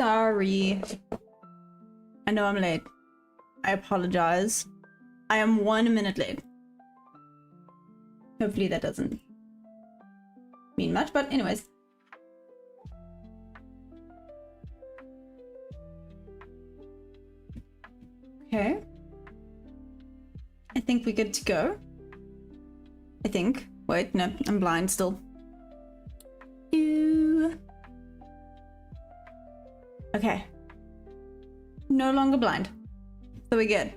Sorry. I know I'm late. I apologize. I am 1 minute late. Hopefully that doesn't mean much, but anyways. Okay. I think we're good to go. I think. Wait, no, I'm blind still. Ew. Okay. No longer blind. So we're good.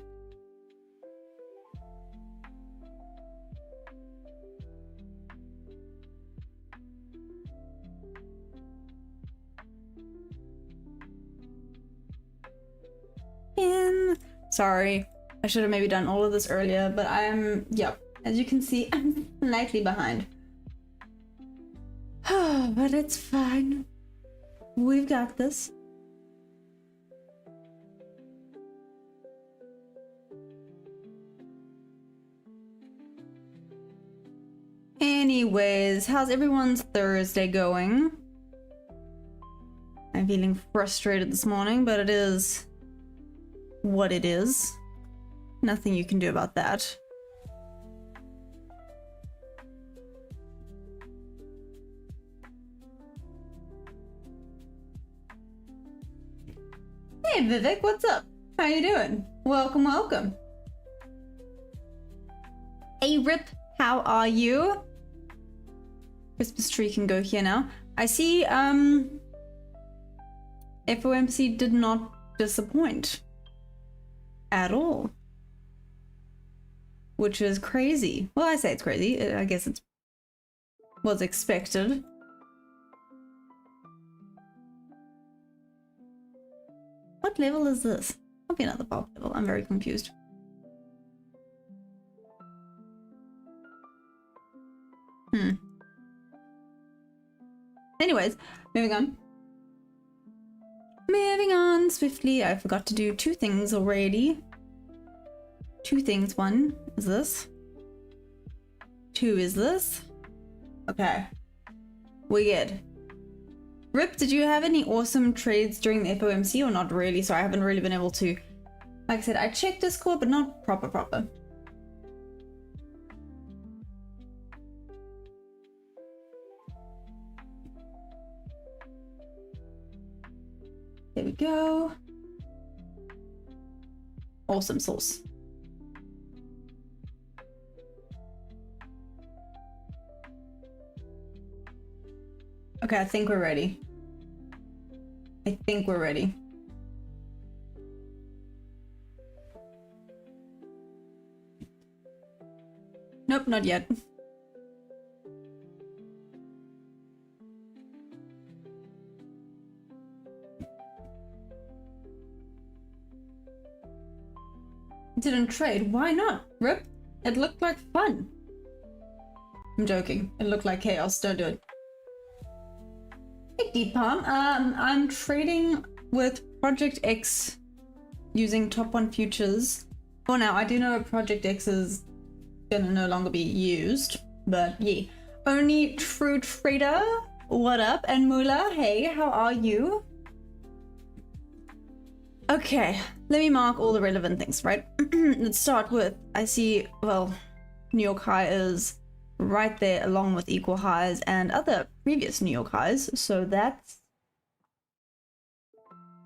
Sorry, I should have maybe done all of this earlier, but I'm, yeah, as you can see, I'm slightly behind. But it's fine. We've got this. Anyways, how's everyone's Thursday going? I'm feeling frustrated this morning, but it is what it is. Nothing you can do about that. Hey Vivek, what's up? How you doing? Welcome, welcome. Hey Rip, how are you? Christmas tree can go here now. I see FOMC did not disappoint at all, which is crazy. Well, I say it's crazy. I guess it was expected. What level is this? Might be another pop level. I'm very confused. Anyways, moving on. Moving on swiftly. I forgot to do two things already. Two things. One is this. Two is this. Okay. We're good. Rip, did you have any awesome trades during the FOMC or not really? So I haven't really been able to. Like I said, I checked Discord, but not proper. There we go. Awesome sauce. Okay, I think we're ready. I think we're ready. Nope, not yet. Didn't trade. Why not? Rip? It looked like fun. I'm joking. It looked like chaos. Don't do it. Hey, Deep Palm. I'm trading with Project X using top 1 futures. For now, I do know Project X is gonna no longer be used, but yeah. Only True Trader, what up? And Mula, hey, how are you? Okay, let me mark all the relevant things, right? Let's start with, I see, well, New York high is right there along with equal highs and other previous New York highs, so that's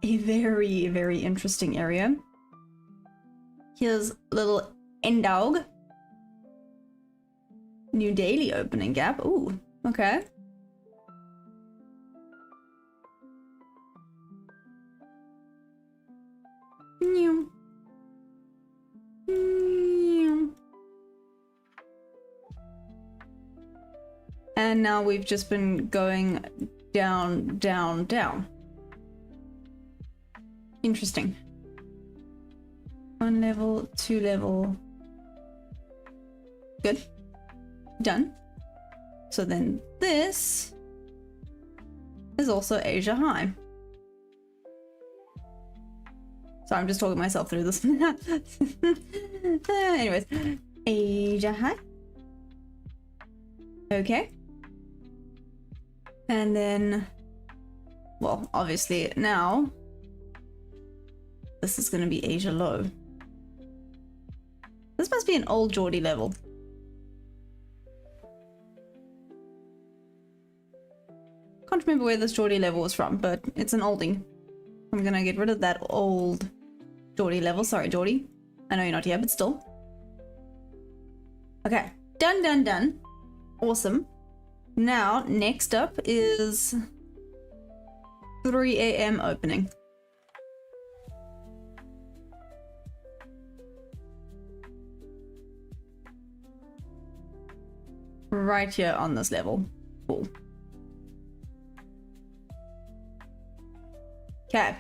a very, very interesting area. Here's little Endog. New daily opening gap. Ooh, okay. And now we've just been going down, down, down. Interesting. 1 level, 2 level. Good. Done. So then this is also Asia high. So I'm just talking myself through this. Anyways, Asia high. Okay. And then well, obviously now this is going to be Asia low. This must be an old Geordie level. Can't remember where this Geordie level was from, but it's an oldie. I'm gonna get rid of that old Geordie level. Sorry, Geordie. I know you're not here, but still. Okay, done, done, done. Awesome. Now, next up is 3 a.m. opening. Right here on this level. Cool. Okay.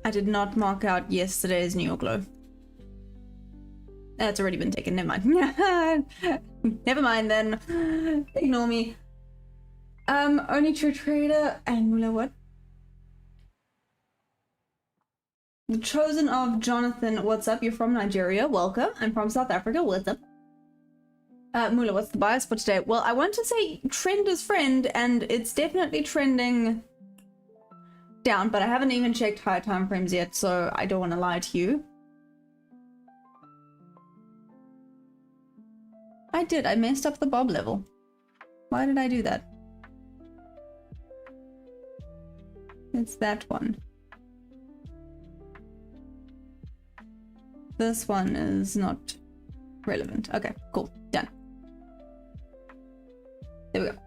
I did not mark out yesterday's New York low. That's already been taken. Never mind. Never mind then. Ignore me. Only true trader and Mula what? The chosen of Jonathan. What's up? You're from Nigeria. Welcome. I'm from South Africa. What's up? Mula, what's the bias for today? Well, I want to say trend is friend, and it's definitely trending down, but I haven't even checked higher time frames yet, so I don't want to lie to you. I did. I messed up the bob level. Why did I do that? It's that one. This one is not relevant. Okay, cool. Done. There we go.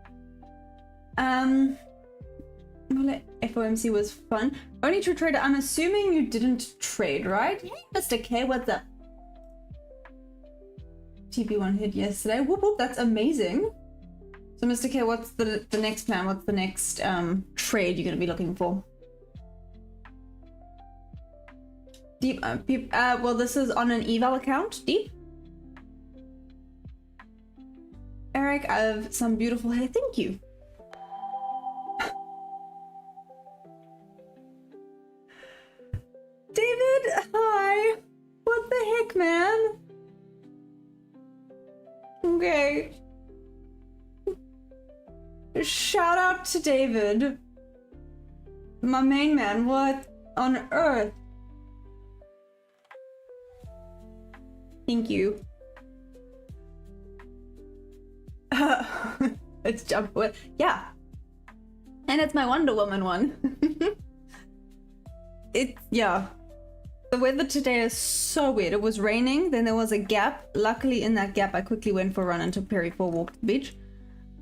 FOMC was fun. Only true trader, I'm assuming you didn't trade, right? Hey, Mr. K, what's up? TP1 hit yesterday. Whoop whoop, that's amazing. So Mr. K, what's the next plan? What's the next trade you're gonna be looking for? Deep, well, this is on an eval account. Deep. Eric, I have some beautiful hair. Thank you. David, hi. What the heck, man? Okay. Shout out to David. My main man. What on earth? Thank you. It's jump. Yeah. And it's my Wonder Woman one. Yeah. The weather today is so weird. It was raining, then there was a gap. Luckily, in that gap, I quickly went for a run and took Perry for a walk to the beach.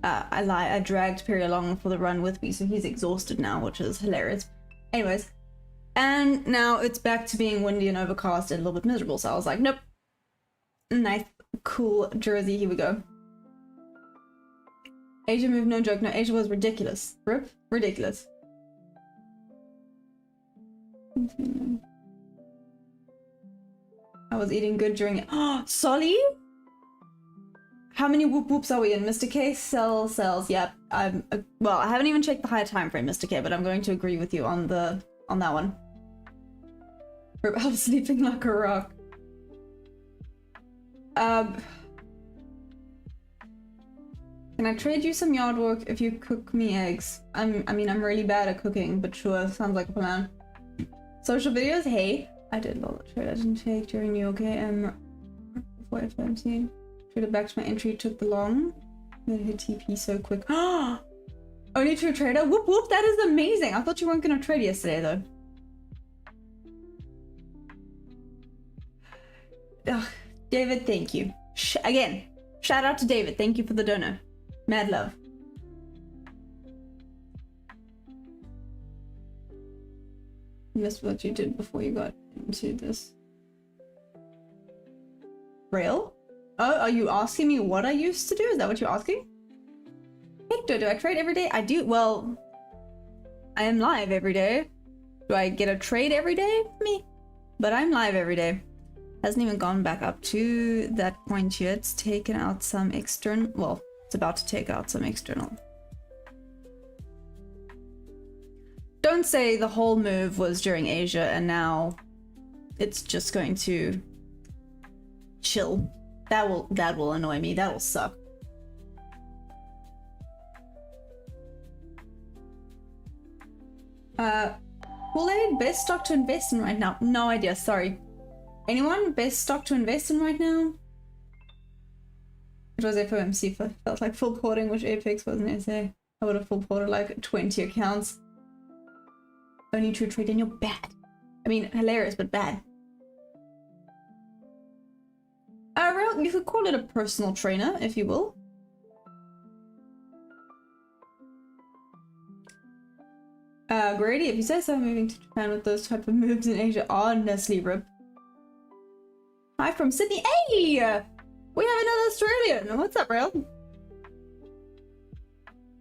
I dragged Perry along for the run with me, so he's exhausted now, which is hilarious. Anyways, and now it's back to being windy and overcast and a little bit miserable, so I was like, nope. Nice, cool jersey, here we go. Asia move, no joke. No, Asia was ridiculous. Rip, ridiculous. I was eating good during it. Oh, Solly? How many whoop whoops are we in? Mr. K, sells. Yep. Well, I haven't even checked the higher time frame, Mr. K, but I'm going to agree with you on that one. Rip, I was sleeping like a rock. Can I trade you some yard work if you cook me eggs? I mean, I'm really bad at cooking, but sure, sounds like a plan. Social videos? Hey, I did a lot of trade I didn't take during New York AM before FOMC. Traded back to my entry, took the long. Then hit TP so quick. Only true trader? Whoop whoop, that is amazing! I thought you weren't gonna trade yesterday though. Ugh, David, thank you. Again, shout out to David. Thank you for the donor. Mad love. Missed what you did before you got into this. Rail? Oh, are you asking me what I used to do? Is that what you're asking? Hector, do I trade every day? I do. Well, I am live every day. Do I get a trade every day? Me. But I'm live every day. Hasn't even gone back up to that point yet. It's taken out some external. Well, it's about to take out some external. Don't say the whole move was during Asia and now it's just going to chill. That will annoy me. That will suck. Kool-Aid, best stock to invest in right now? No idea, sorry. Anyone? Best stock to invest in right now? It was FOMC, felt like full porting, which Apex wasn't SA. I would have full ported like 20 accounts. Only true trade and you're bad. I mean, hilarious, but bad. Real, you could call it a personal trainer, if you will. Grady, if you say so, moving to Japan with those type of moves in Asia, honestly, rip. Hi from Sydney. Hey! We have another Australian. What's up, Rail?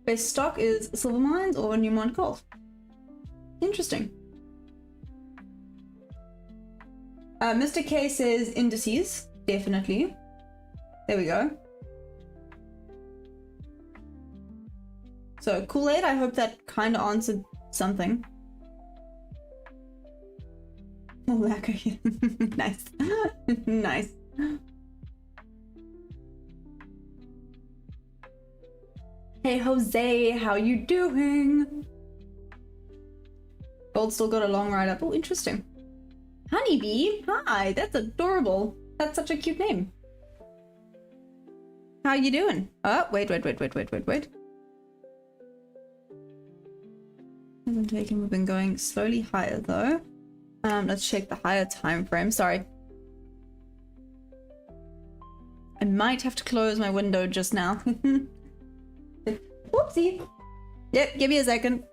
Best stock is Silver Mines or Newmont Gold. Interesting. Mr. K says indices. Definitely. There we go. So, Kool-Aid, I hope that kind of answered something. Oh, lacquer. Nice. Nice. Hey, Jose, how you doing? Gold still got a long ride up. Oh, interesting. Honeybee, hi, that's adorable. That's such a cute name. How you doing? Oh, wait. Hasn't taken, we've been going slowly higher though. Let's check the higher time frame. Sorry. I might have to close my window just now. Whoopsie. Yep, give me a second.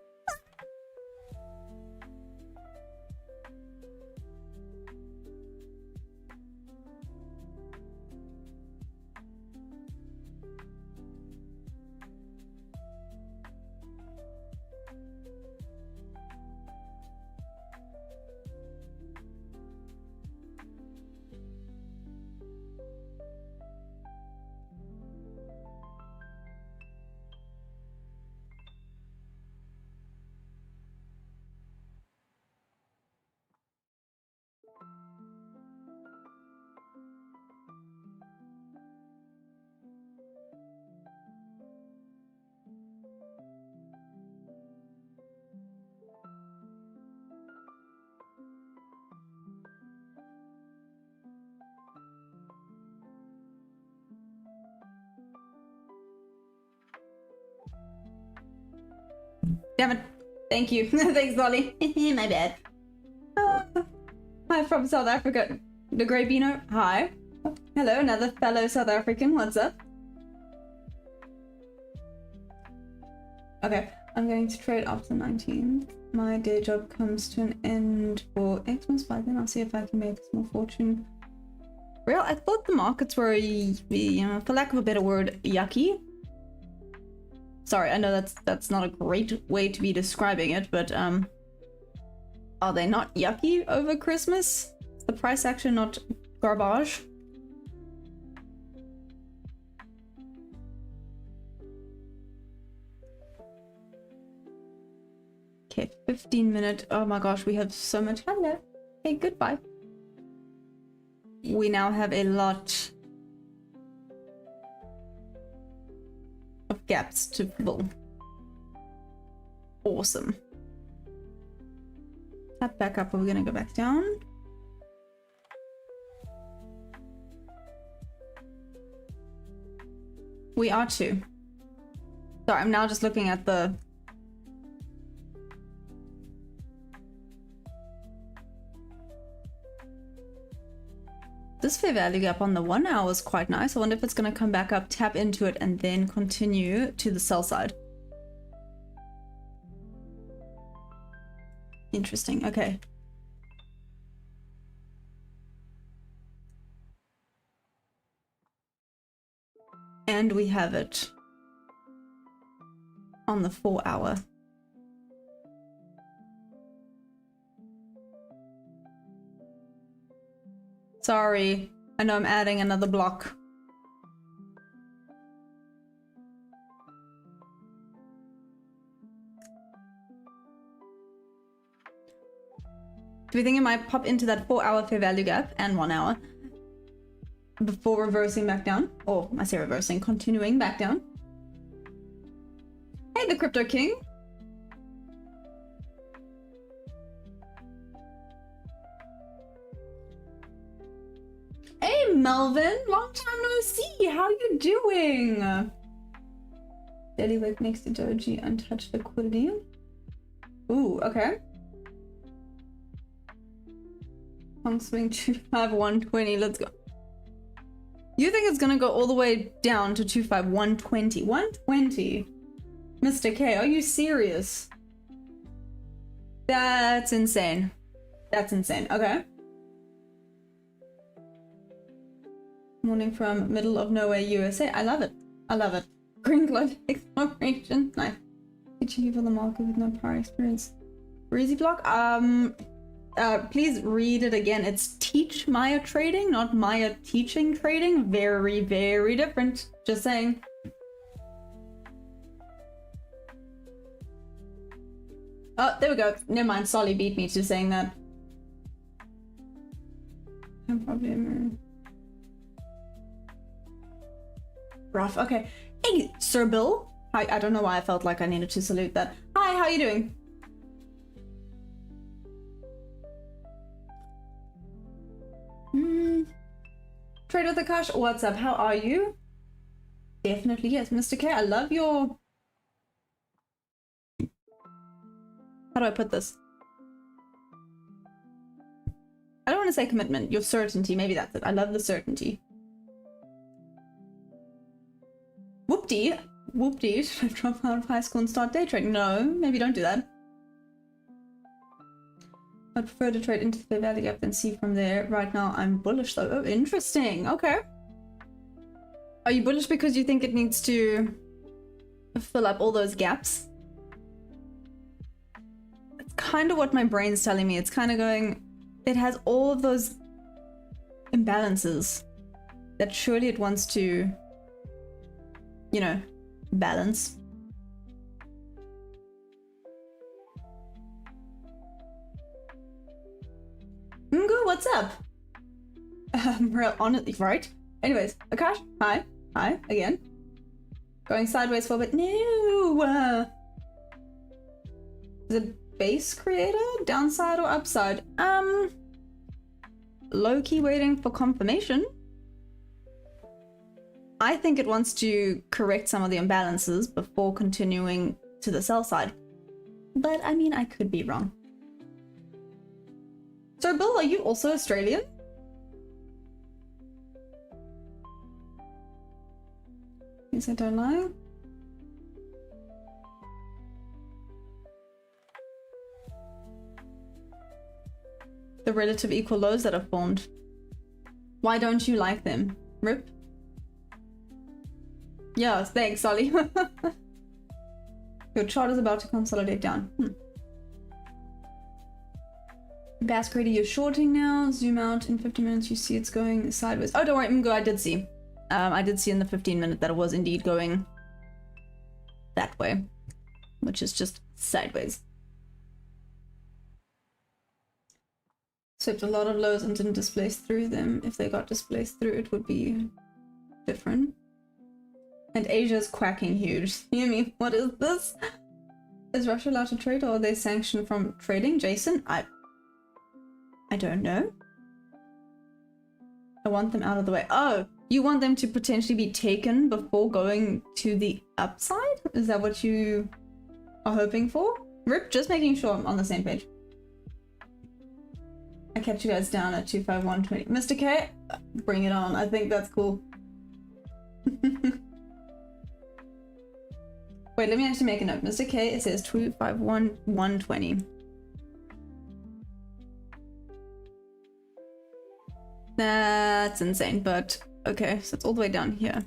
Damn it. Thank you. Thanks, Lolly. My bad. Hi from South Africa. The Grey Beano. Hi. Hello, another fellow South African. What's up? Okay, I'm going to trade up to 19th. My day job comes to an end for Xmas, but then I'll see if I can make a small fortune. Real, I thought the markets were, you know, for lack of a better word, yucky. Sorry, I know that's not a great way to be describing it, but are they not yucky over Christmas? Is the price action not garbage? Okay, 15-minute. Oh my gosh, we have so much. Hello. Hey, goodbye. We now have a lot of gaps to fill. Awesome. Tap back up, or we're gonna go back down. We are too. Sorry, I'm now just looking at the this fair value gap on the 1 hour is quite nice. I wonder if it's going to come back up, tap into it, and then continue to the sell side. Interesting. Okay. And we have it on the 4 hour. Sorry, I know I'm adding another block. Do we think it might pop into that 4 hour fair value gap and 1 hour before reversing back down? Or I say reversing, continuing back down. Hey, the Crypto King. Melvin, long time no see. How you doing? Daily wake next to Doji, untouched liquidity. Ooh, okay. Hong swing 25120. Let's go. You think it's gonna go all the way down to 25120? 120? Mr. K, are you serious? That's insane. That's insane. Okay. Morning from middle of nowhere, USA. I love it. I love it. Green globe exploration. Nice. Teaching people the market with no prior experience. Breezy block. Please read it again. It's teach Maya trading, not Maya teaching trading. Very, very different. Just saying. Oh, there we go. Never mind. Solly beat me to saying that. No problem. Rough. Okay. Hey, Sir Bill. Hi. I don't know why I felt like I needed to salute that. Hi. How you doing? Trade with Akash. What's up? How are you? Definitely yes, Mr. K. I love your. How do I put this? I don't want to say commitment. Your certainty. Maybe that's it. I love the certainty. Whoop-dee. Whoop-dee. Should I drop out of high school and start day trading? No, maybe don't do that. I'd prefer to trade into the Fair Value Gap than see from there. Right now, I'm bullish though. Oh, interesting. Okay. Are you bullish because you think it needs to fill up all those gaps? It's kind of what my brain's telling me. It's kind of going, it has all of those imbalances that surely it wants to, you know, balance. Mungu, what's up? Real honestly, right? Anyways, Akash, hi. Hi, again. Going sideways for a bit. No! Is it base creator? Downside or upside? Low-key waiting for confirmation. I think it wants to correct some of the imbalances before continuing to the sell side. But, I mean, I could be wrong. So, Bill, are you also Australian? Yes, I don't lie. The relative equal lows that have formed. Why don't you like them? Rip? Yeah, thanks, Ollie. Your chart is about to consolidate down. Bass Creator, you're shorting now. Zoom out in 50 minutes. You see it's going sideways. Oh, don't worry, Mgo, I did see. I did see in the 15-minute that it was indeed going that way, which is just sideways. Swept a lot of lows and didn't displace through them. If they got displaced through, it would be different. And Asia's quacking huge. You hear me? What is this? Is Russia allowed to trade or are they sanctioned from trading? Jason? I don't know. I want them out of the way. Oh, you want them to potentially be taken before going to the upside? Is that what you are hoping for? Rip, just making sure I'm on the same page. I kept you guys down at 25120. Mr. K, bring it on. I think that's cool. Wait, let me actually make a note. Mr. K, it says 25120. That's insane, but okay, so it's all the way down here.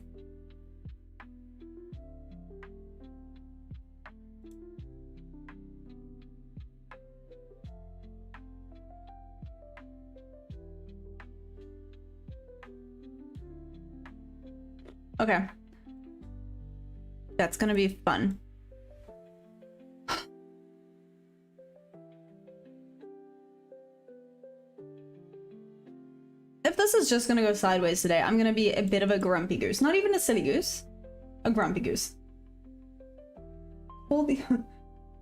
Okay. That's gonna be fun. If this is just gonna go sideways today, I'm gonna be a bit of a grumpy goose. Not even a silly goose. A grumpy goose. All the can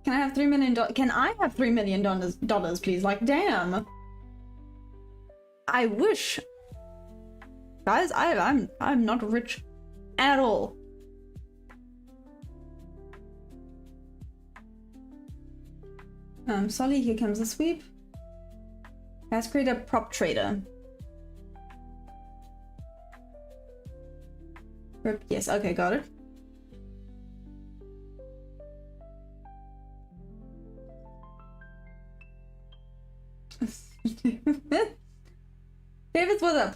I have $3 million? Can I have $3 million, please? Like, damn. I wish. Guys, I'm not rich at all. Solly, here comes the sweep. Let's create a prop trader. Rip, yes, okay, got it. David, what's up?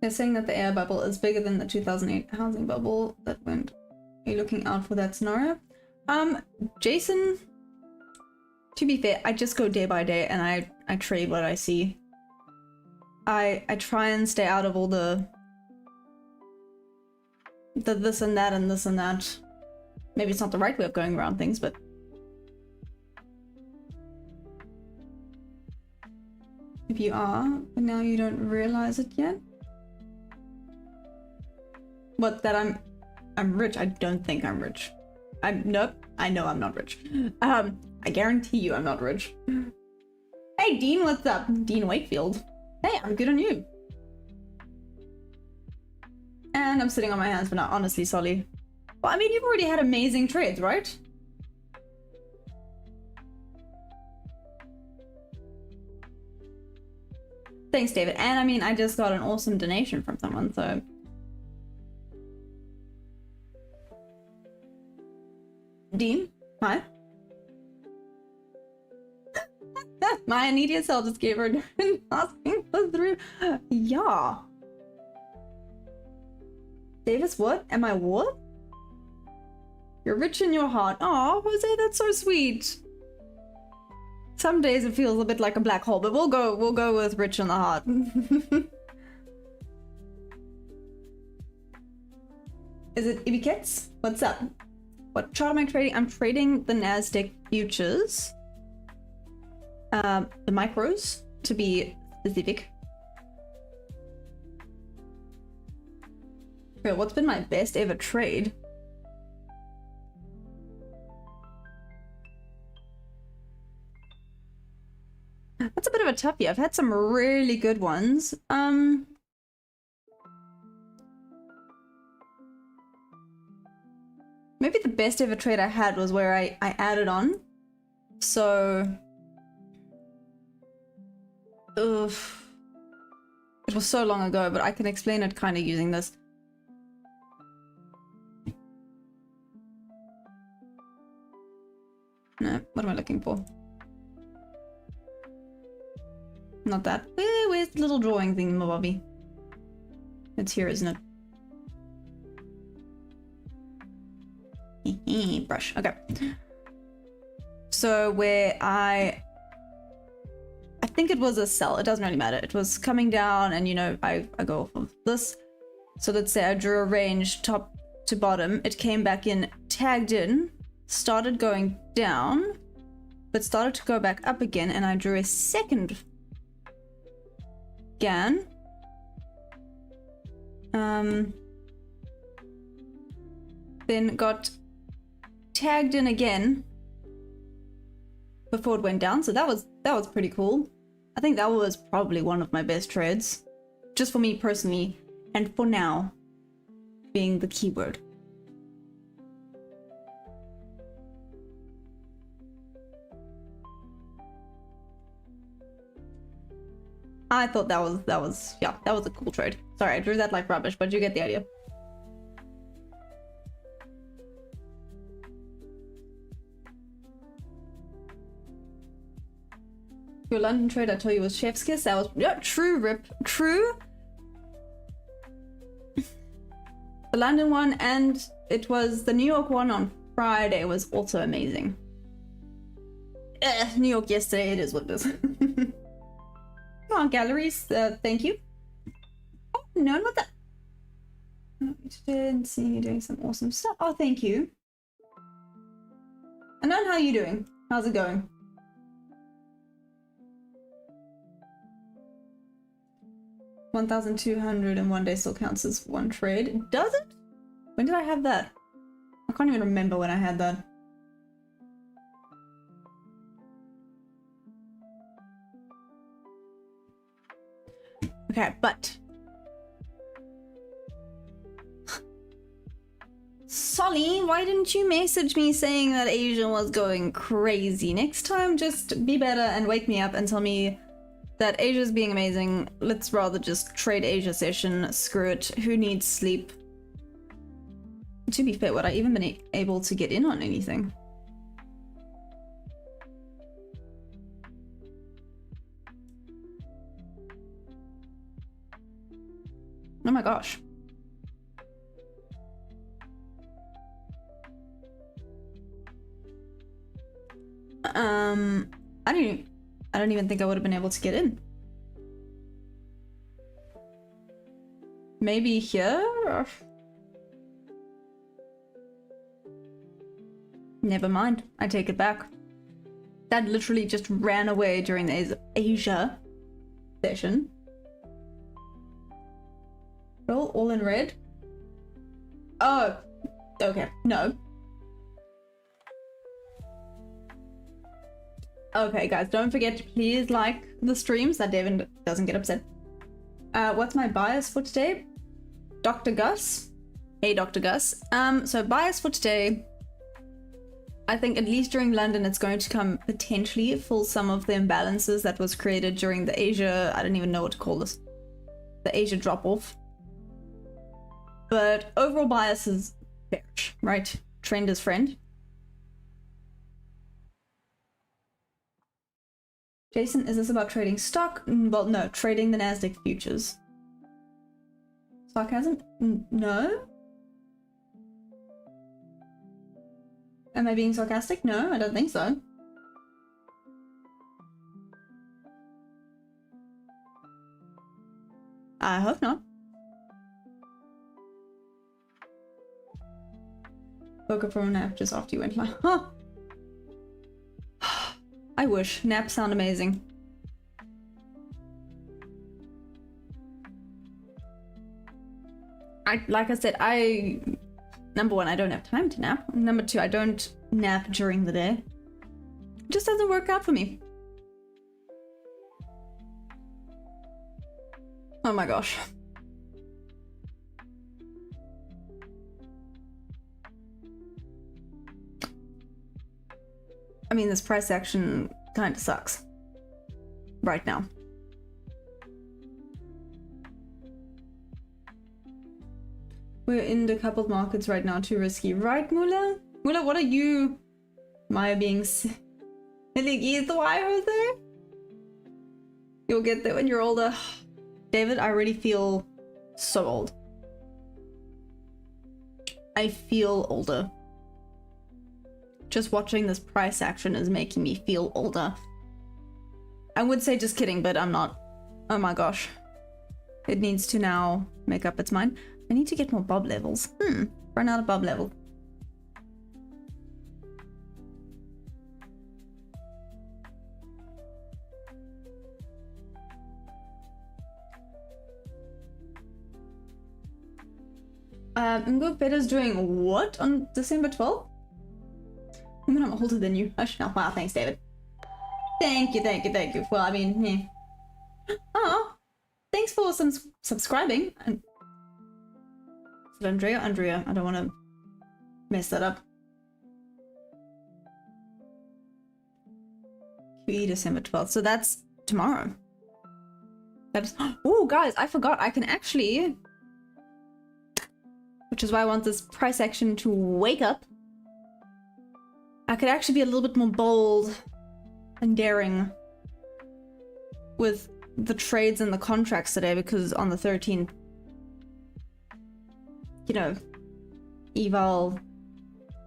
They're saying that the air bubble is bigger than the 2008 housing bubble that went. Are you looking out for that scenario? Jason, to be fair, I just go day by day and I trade what I see. I try and stay out of all the this and that and this and that. Maybe it's not the right way of going around things, but if you are, but now you don't realize it yet. What, that I'm rich? I don't think I'm rich. Nope, I know I'm not rich. I guarantee you I'm not rich. Hey Dean, what's up? Dean Wakefield. Hey, I'm good on you. And I'm sitting on my hands for now, honestly, Solly. Well, I mean, you've already had amazing trades, right? Thanks, David. And I mean, I just got an awesome donation from someone, so... Dean? Hi? My immediate self just gave her asking for through. Yeah. Davis, what? Am I what? You're rich in your heart. Aw, Jose, that's so sweet. Some days it feels a bit like a black hole, but we'll go with rich in the heart. Is it Ibikets? What's up? What chart am I trading? I'm trading the Nasdaq futures. The micros, to be specific. Okay, what's been my best ever trade? That's a bit of a toughie. I've had some really good ones. Maybe the best ever trade I had was where I added on. So... Ugh. It was so long ago, but I can explain it kind of using this. No, what am I looking for? Not that. Where's the little drawing thing, my Bobby? It's here, isn't it? Brush. Okay. So where I think it was a sell. It doesn't really matter. It was coming down, and you know, I go off of this. So let's say I drew a range top to bottom. It came back in, tagged in, started going down, but started to go back up again, and I drew a second GAN. Then got tagged in again before it went down, so that was pretty cool. I think that was probably one of my best trades, just for me personally, and for now being the keyword. I thought that was yeah, that was a cool trade. Sorry, I drew that like rubbish, but you get the idea. Your London trade I told you was chef's kiss. That was, yeah, true, Rip, true. The London one, and it was the New York one on Friday, was also amazing. New York yesterday, it is what it is. Come on, galleries, thank you. Oh, no, not that. Didn't see you doing some awesome stuff. Oh, thank you. And then how are you doing? How's it going? $1,200 in one day still counts as one trade. Does it? When did I have that? I can't even remember when I had that. Okay, but Solly, why didn't you message me saying that Asia was going crazy? Next time, just be better and wake me up and tell me that Asia's being amazing. Let's rather just trade Asia session. Screw it. Who needs sleep? To be fair, would I even been able to get in on anything? Oh my gosh. I don't even think I would have been able to get in. Maybe here? Or... Never mind. I take it back. That literally just ran away during the Asia session. All in red? Oh, okay. No. Okay, guys, don't forget to please like the streams so that Devin doesn't get upset. What's my bias for today? Dr. Gus. Hey, Dr. Gus. So bias for today, I think at least during London, it's going to come potentially fill some of the imbalances that was created during the Asia, I don't even know what to call this, the Asia drop-off. But overall bias is bearish, right? Trend is friend. Jason, is this about trading stock? Well, no, trading the Nasdaq futures. Sarcasm? No. Am I being sarcastic? No, I don't think so. I hope not. Woke up from a nap just after you went live. Huh. I wish. Naps sound amazing. Like I said, number one, I don't have time to nap. Number two, I don't nap during the day. It just doesn't work out for me. Oh my gosh. I mean, this price action kind of sucks right now. We're in the coupled markets right now, too risky. Right, Mula? Mula, what are you? Maya being silly. Why are there? You'll get there when you're older. David, I already feel so old. I feel older. Just watching this price action is making me feel older. I would say just kidding, but I'm not. Oh my gosh. It needs to now make up its mind. I need to get more bob levels. Run out of bob level. Nguk Beta's doing what on December 12th? I mean, I'm older than you. Oh, no. Wow, thanks, David. Thank you, thank you, thank you. Well, I mean, yeah. Oh, thanks for subscribing. Is it Andrea? Andrea, I don't want to mess that up. QE December 12th. So that's tomorrow. That's. Oh, guys, I forgot. I can actually. Which is why I want this price action to wake up. I could actually be a little bit more bold and daring with the trades and the contracts today, because on the 13th, you know, eval,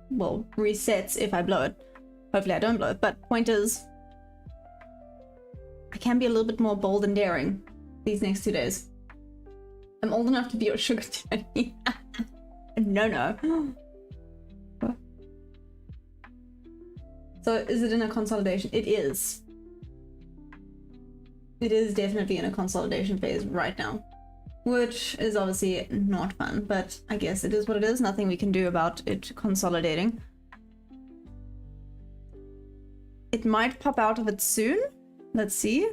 well, resets if I blow it. Hopefully I don't blow it, but point is, I can be a little bit more bold and daring these next 2 days. I'm old enough to be your sugar daddy. No. So is it in a consolidation? It is. It is definitely in a consolidation phase right now, which is obviously not fun, but I guess it is what it is. Nothing we can do about it consolidating. It might pop out of it soon. Let's see.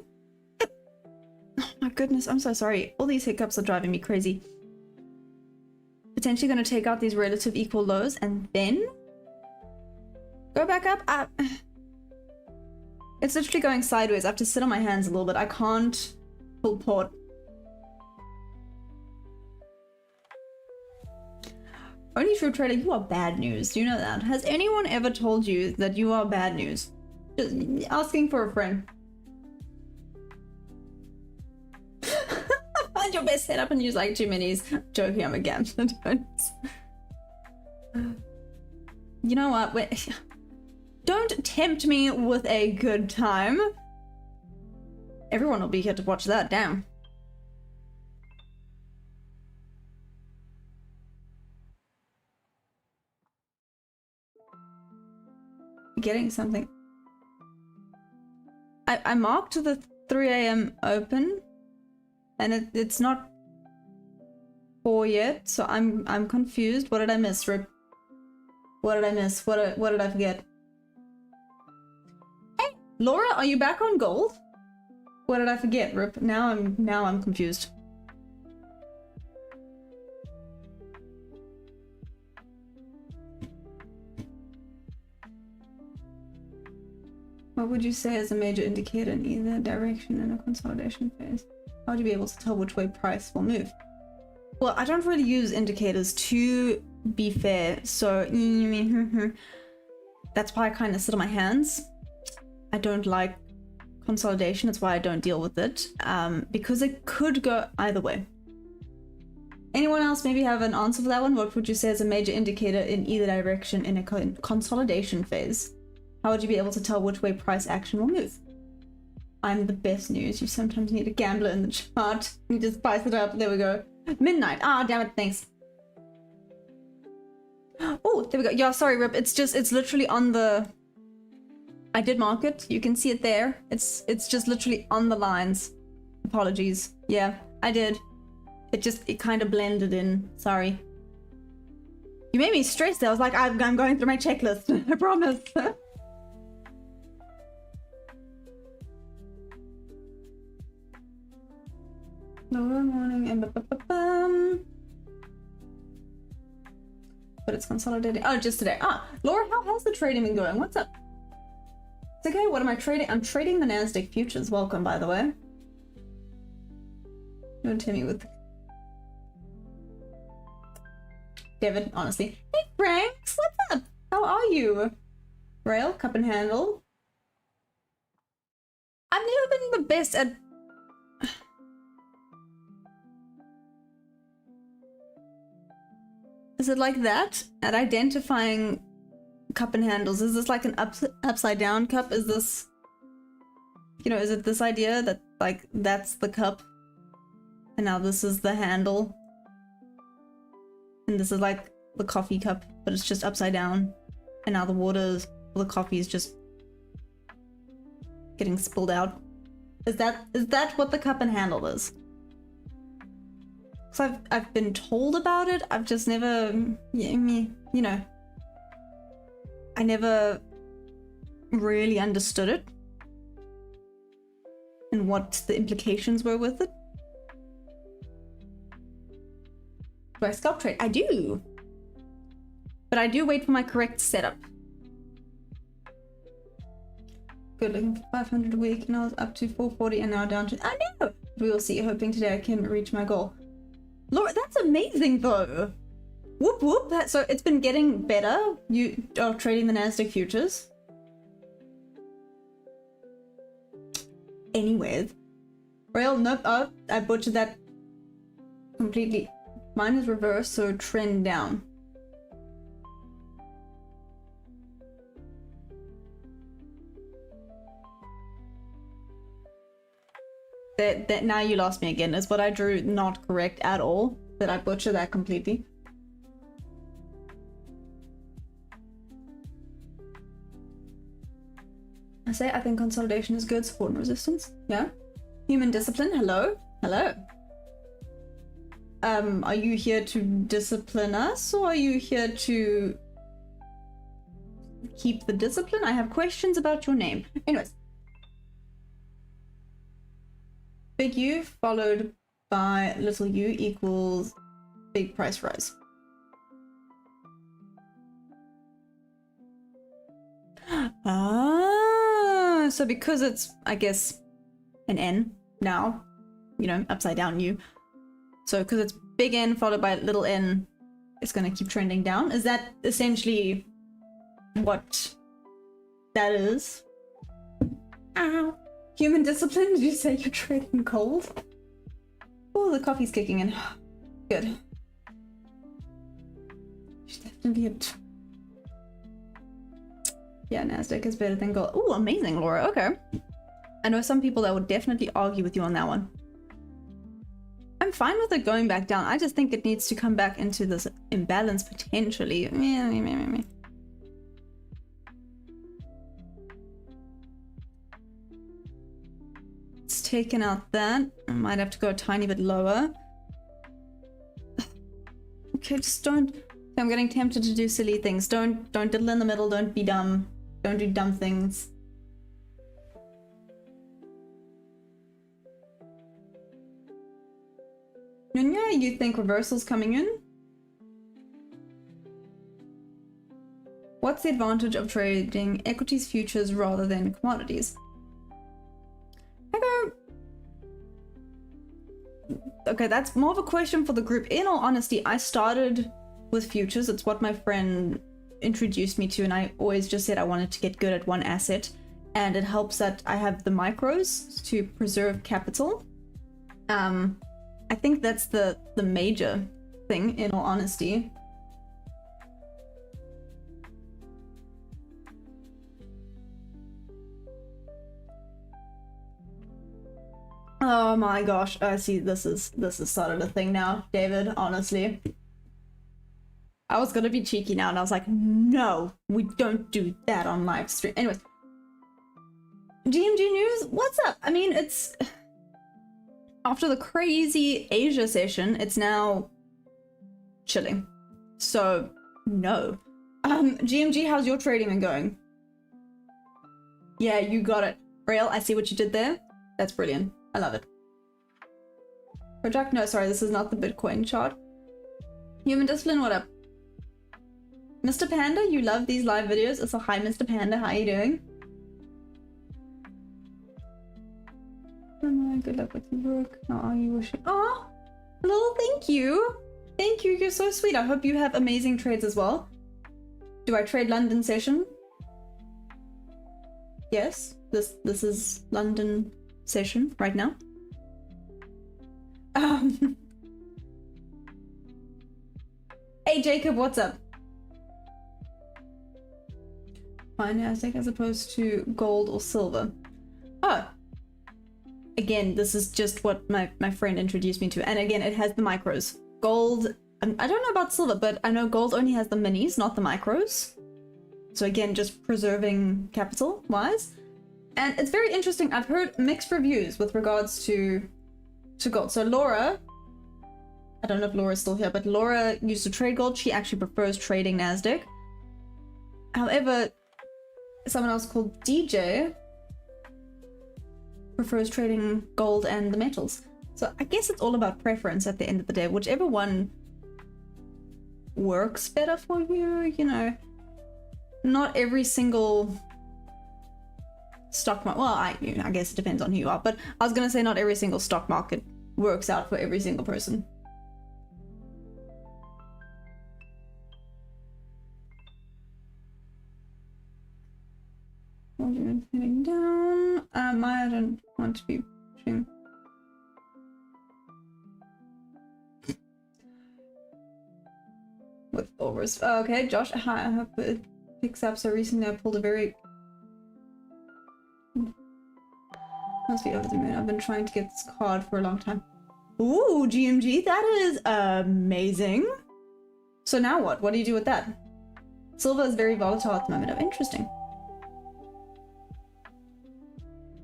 Oh my goodness, I'm so sorry. All these hiccups are driving me crazy. Potentially going to take out these relative equal lows and then go back up. It's literally going sideways. I have to sit on my hands a little bit. I can't pull port. Only true trader, you are bad news. Do you know that? Has anyone ever told you that you are bad news? Just asking for a friend. Find your best setup and use like 2 minis. Joking, I'm a gambler. You know what? Don't tempt me with a good time. Everyone will be here to watch that. Damn. Getting something. I marked the 3 a.m. open, and it's not 4 yet, so I'm confused. What did I miss, Rip? What did I miss? What did I forget? Hey, Laura, are you back on gold? What did I forget, Rip? Now I'm confused. What would you say is a major indicator in either direction in a consolidation phase? How would you be able to tell which way price will move? Well, I don't really use indicators, to be fair, so that's why I kind of sit on my hands. I don't like consolidation. That's why I don't deal with it, because it could go either way. Anyone else maybe have an answer for that one? What would you say is a major indicator in either direction in a consolidation phase? How would you be able to tell which way price action will move? I'm the best news. You sometimes need a gambler in the chart. You just spice it up. There we go. Midnight. Ah, damn it. Thanks. Oh, there we go. Yeah, sorry, Rip. It's literally on the... I did mark it. You can see it there. It's just literally on the lines. Apologies. Yeah, I did. It kind of blended in. Sorry. You made me stressed. I was like, I'm going through my checklist. I promise. Lower morning and but it's consolidating. Oh, just today. Ah, Laura, how's the trading been going? What's up? It's okay. What am I trading? I'm trading the Nasdaq futures. Welcome, by the way. Don't tell me with David, honestly. Hey, Franks, what's up? How are you? Rail, cup and handle. I've never been the best at... Is it like that? At identifying cup and handles? Is this like an upside down cup? Is this... You know, is it this idea that, like, that's the cup? And now this is the handle? And this is like the coffee cup, but it's just upside down. And now the water, the coffee is just getting spilled out. Is that what the cup and handle is? Because I've been told about it. I've just never, you know, I never really understood it and what the implications were with it. Do I scalp trade? I do. But I do wait for my correct setup. Good, looking for 500 a week, and I was up to 440 and now down to... I know! We will see. Hoping today I can reach my goal. Laura, that's amazing though! Whoop whoop! So it's been getting better. You are trading the Nasdaq futures. Anyways. Rail, nope. Oh, I butchered that completely. Mine is reversed, so trend down. That now you lost me again. Is what I drew not correct at all? Did I butcher that completely? I think consolidation is good. Support and resistance. Yeah. Human discipline. Hello. Hello. Are you here to discipline us, or are you here to keep the discipline? I have questions about your name. Anyways. big U followed by little u equals big price rise. Ah, so because it's, I guess, an N now, you know, upside down U. So because it's big N followed by little n, it's going to keep trending down. Is that essentially what that is? Ow. Human discipline? Did you say you're trading gold? Oh, the coffee's kicking in. Good. She's definitely a... Yeah, Nasdaq is better than gold. Oh, amazing, Laura. Okay. I know some people that would definitely argue with you on that one. I'm fine with it going back down. I just think it needs to come back into this imbalance potentially. It's taken out that. I might have to go a tiny bit lower. Okay, just don't... I'm getting tempted to do silly things. Don't diddle in the middle. Don't be dumb. Don't do dumb things. Nunya, you think reversal's coming in? What's the advantage of trading equities futures rather than commodities? I go... Okay, that's more of a question for the group. In all honesty, I started with futures. It's what my friend introduced me to, and I always just said I wanted to get good at one asset, and it helps that I have the micros to preserve capital. I think that's the major thing, in all honesty. Oh my gosh, I see this is sort of a thing now, David, honestly. I was gonna be cheeky now, and I was like, no, we don't do that on live stream. Anyways, GMG News, what's up? I mean, it's... After the crazy Asia session, it's now chilling. So, no. GMG, how's your trading been going? Yeah, you got it. Rail, I see what you did there. That's brilliant. I love it. Project? No, sorry, this is not the Bitcoin chart. Human Discipline, what up? Mr. Panda, you love these live videos. So hi, Mr. Panda, how are you doing? Good luck with your work. How are you wishing? Oh, hello, thank you. Thank you, you're so sweet. I hope you have amazing trades as well. Do I trade London session? Yes, this is London session right now. Hey Jacob, what's up? Fine, Nasdaq as opposed to gold or silver. Oh. Again, this is just what my friend introduced me to. And again, it has the micros. Gold, I don't know about silver, but I know gold only has the minis, not the micros. So again, just preserving capital wise. And it's very interesting. I've heard mixed reviews with regards to gold. So Laura, I don't know if Laura's still here, but Laura used to trade gold. She actually prefers trading Nasdaq. However, someone else called DJ prefers trading gold and the metals. So I guess it's all about preference at the end of the day. Whichever one works better for you, you know. Not every single stock market, well, I guess it depends on who you are, but I was gonna say not every single stock market works out for every single person. Heading down. I don't want to be pushing. With overs. Okay, Josh, I hope it picks up. So recently I pulled a very... Must be over the moon. I've been trying to get this card for a long time. Ooh, GMG, that is amazing. So now what? What do you do with that? Silver is very volatile at the moment. Oh, interesting.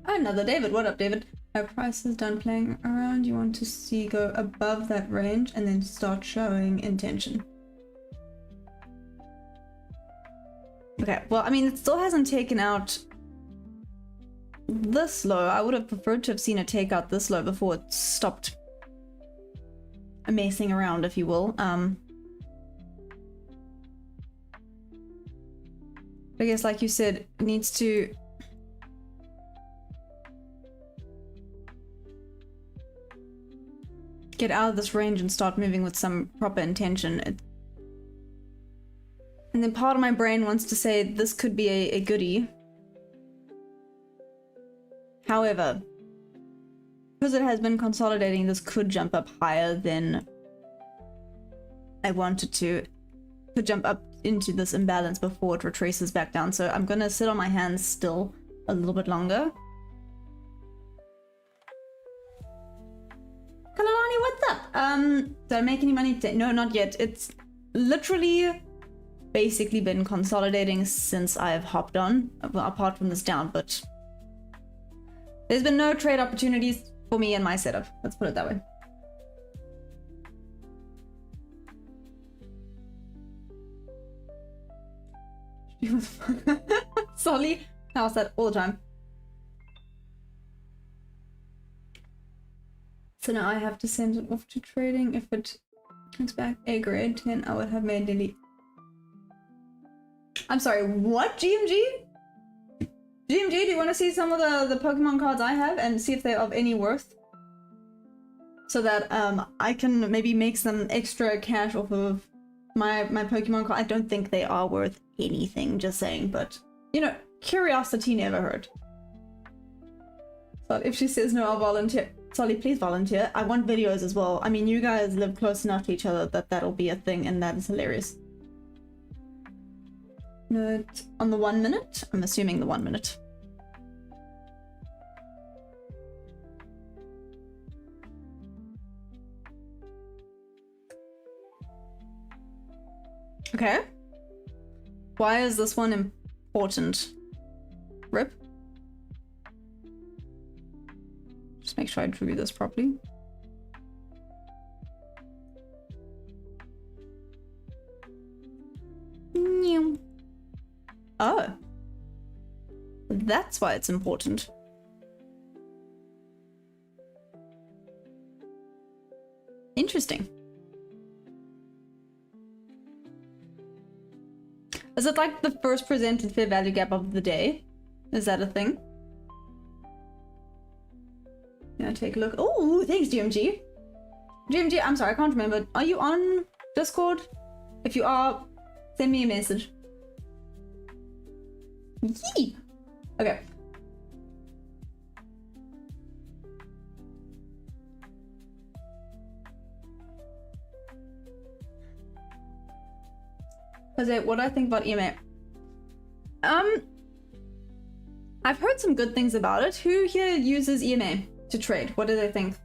Another David. What up, David? Our price is done playing around. You want to see go above that range and then start showing intention. Okay, well, I mean, it still hasn't taken out this low. I would have preferred to have seen it take out this low before it stopped messing around, if you will. I guess, like you said, it needs to get out of this range and start moving with some proper intention. And then part of my brain wants to say this could be a goodie. However, because it has been consolidating, this could jump up higher than I wanted to. Could jump up into this imbalance before it retraces back down. So I'm gonna sit on my hands still a little bit longer. Kalani, what's up? Did I make any money today? No, not yet. It's literally basically been consolidating since I've hopped on, well, apart from this down, but there's been no trade opportunities for me in my setup. Let's put it that way. Solly, how's that all the time? So now I have to send it off to trading. If it comes back A grade 10, I would have made nearly. I'm sorry, what? GMG? GMG, do you want to see some of the Pokemon cards I have and see if they're of any worth? So that I can maybe make some extra cash off of my Pokemon card. I don't think they are worth anything, just saying, but you know, curiosity never hurt. So if she says no, I'll volunteer. Solly, please volunteer. I want videos as well. I mean, you guys live close enough to each other that that'll be a thing, and that is hilarious. Note on the 1 minute. I'm assuming the 1 minute. Okay. Why is this one important? Rip. Just make sure I drew this properly. Oh. That's why it's important. Interesting. Is it like the first presented fair value gap of the day? Is that a thing? Yeah, take a look. Oh, thanks, GMG. GMG, I'm sorry, I can't remember. Are you on Discord? If you are, send me a message. Yee! Okay. Jose, what do I think about EMA? I've heard some good things about it. Who here uses EMA to trade? What do they think?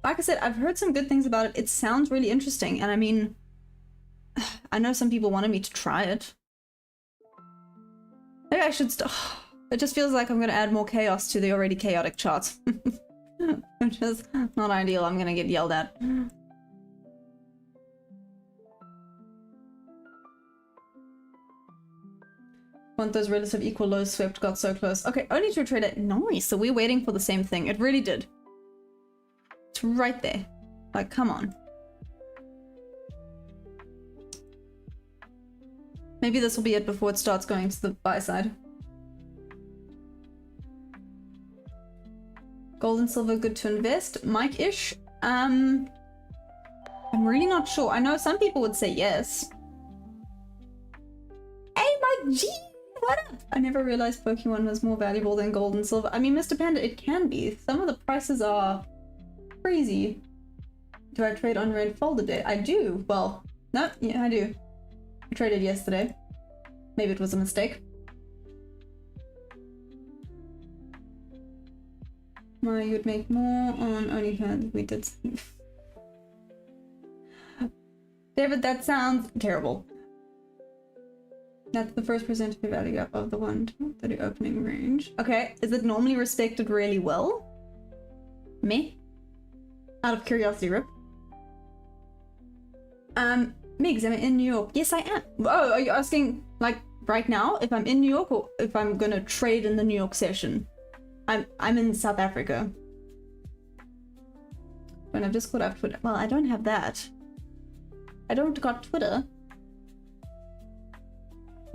Like I said, I've heard some good things about it. It sounds really interesting, and I mean, I know some people wanted me to try it. Maybe I should it just feels like I'm gonna add more chaos to the already chaotic charts. Which is not ideal. I'm gonna get yelled at. Want those relative equal lows swept, got so close. Okay, only to trade it. Nice, so we're waiting for the same thing. It really did. It's right there. Like, come on. Maybe this will be it before it starts going to the buy side. Gold and silver good to invest? Mike-ish? I'm really not sure. I know some people would say yes. Hey, Mike G! What up? I never realized Pokemon was more valuable than gold and silver. I mean, Mr. Panda, it can be. Some of the prices are crazy. Do I trade on red folder day? I do. Well, no, yeah, I do. I traded yesterday. Maybe it was a mistake. Why you'd make more on OnlyFans? We did. David, that sounds terrible. That's the first percentage value gap of the 1 to 30 opening range. Okay, is it normally respected really well? Me? Out of curiosity, Rip. Migs, am I in New York? Yes, I am. Oh, are you asking, like, right now, if I'm in New York or if I'm gonna trade in the New York session? I'm in South Africa. When I've Discord, I have Twitter. Well, I don't have that. I don't got Twitter.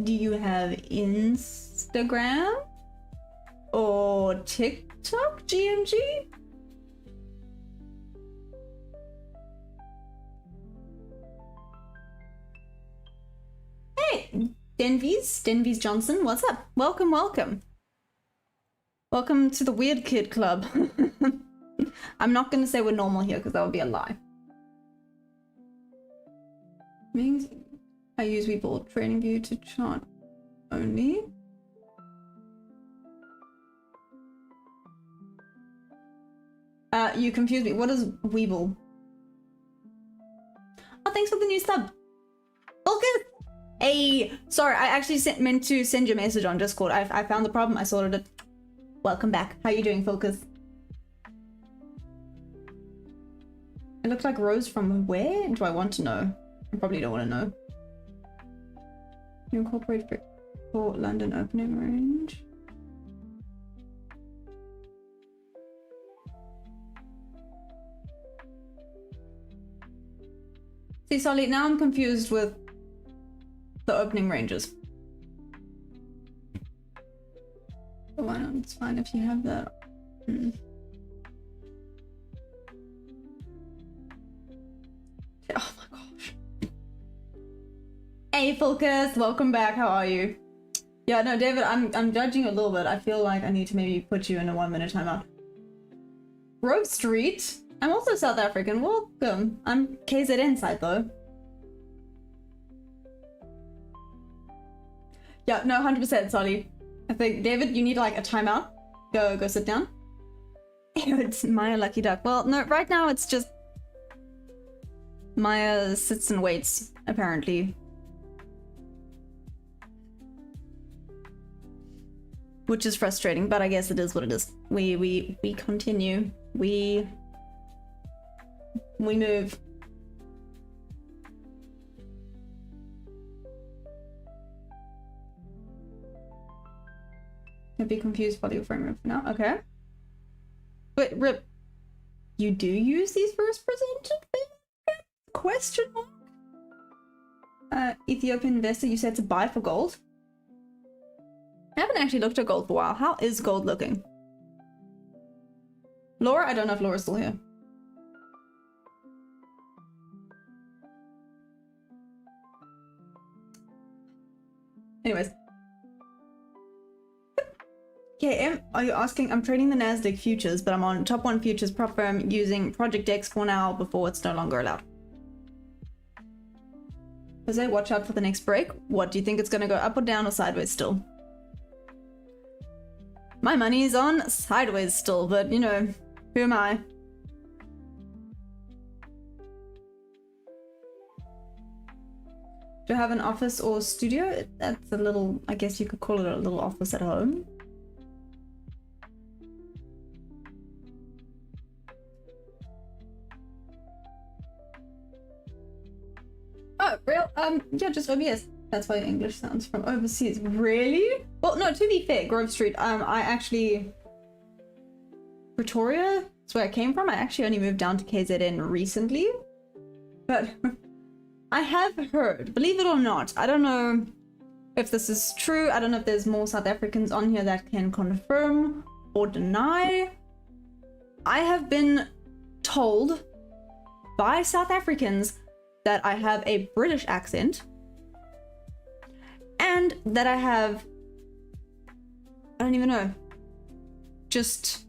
Do you have Instagram? Or TikTok, GMG? Hey, Denvies Johnson, what's up? Welcome, welcome. Welcome to the Weird Kid Club. I'm not gonna say we're normal here because that would be a lie. Means I use Webull Trading View to chart only. You confused me. What is Webull? Oh, thanks for the new sub. Focus! Hey, sorry, I actually meant to send you a message on Discord. I found the problem, I sorted it. Welcome back. How you doing, Focus? It looks like Rose from where? Do I want to know? I probably don't want to know. You incorporate for London opening range. See, Solly, now I'm confused with the opening ranges. But why not? It's fine if you have that. Oh my gosh. Hey, Focus, welcome back. How are you? Yeah, no, David, I'm judging you a little bit. I feel like I need to maybe put you in a 1 minute timeout. Grove Street. I'm also South African. Welcome. I'm KZN side though. Yeah, no, 100%, sorry. I think, David, you need like a timeout. Go sit down. Ew, it's Maya Lucky Duck. Well, no, right now it's just Maya sits and waits, apparently. Which is frustrating, but I guess it is what it is. We continue. We move. I'd be confused by your frame for now. Okay. But Rip, you do use these first presented things? Question mark? Ethiopian investor, you said to buy for gold? I haven't actually looked at gold for a while. How is gold looking? Laura? I don't know if Laura's still here. Anyways. KM, are you asking? I'm trading the Nasdaq futures, but I'm on top 1 futures prop firm using Project X for now before it's no longer allowed. Jose, watch out for the next break. What, do you think it's gonna go up or down or sideways still? My money is on sideways still, but you know, who am I? Do I have an office or studio? That's a little, I guess you could call it a little office at home. Oh, real? Yeah, just OBS. That's why English sounds from overseas. Really? Well, no, to be fair, Grove Street, I actually... Pretoria is where I came from. I actually only moved down to KZN recently. But I have heard, believe it or not, I don't know if this is true. I don't know if there's more South Africans on here that can confirm or deny. I have been told by South Africans that I have a British accent and that I have, I don't even know, just,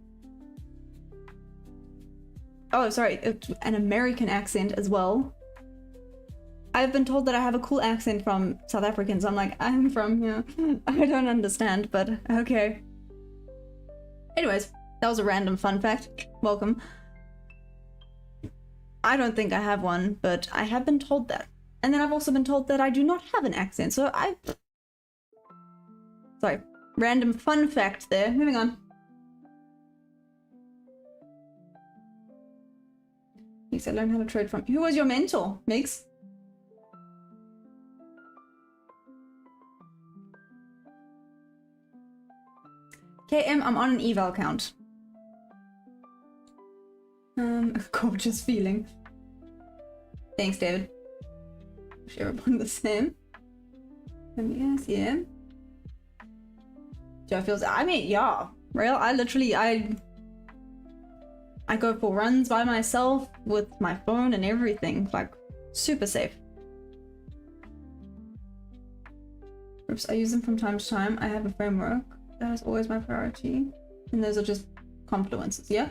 oh sorry, an American accent as well. I've been told that I have a cool accent from South Africans. I'm like, I'm from here. I don't understand, but okay. Anyways, that was a random fun fact. Welcome. I don't think I have one, but I have been told that. And then I've also been told that I do not have an accent, so sorry, random fun fact there. Moving on. Migs, I learned how to trade from... Who was your mentor, Migs? KM, I'm on an eval count. A gorgeous feeling. Thanks, David. Share upon the same. Yes, yeah. Joe feels, I mean, yeah. Real, I go for runs by myself with my phone and everything. Like, super safe. Groups, I use them from time to time. I have a framework. That is always my priority. And those are just confluences, yeah?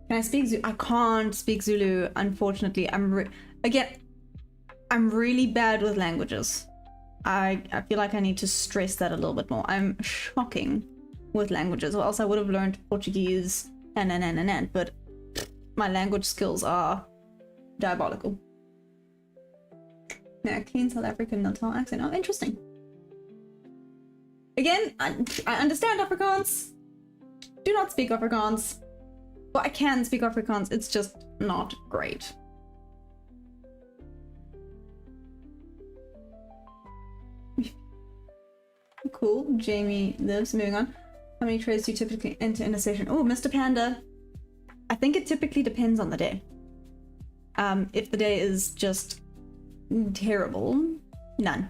Can I speak Zulu? I can't speak Zulu, unfortunately. I'm really bad with languages. I feel like I need to stress that a little bit more. I'm shocking with languages, or else I would have learned Portuguese and, but my language skills are diabolical. Yeah, clean South African Natal accent. Oh, interesting. Again, I understand Afrikaans. Do not speak Afrikaans. Well, I can speak Afrikaans, it's just not great. Cool, Jamie lives. Moving on. How many trades do you typically enter in a session? Oh, Mr. Panda. I think it typically depends on the day. If the day is just terrible, none.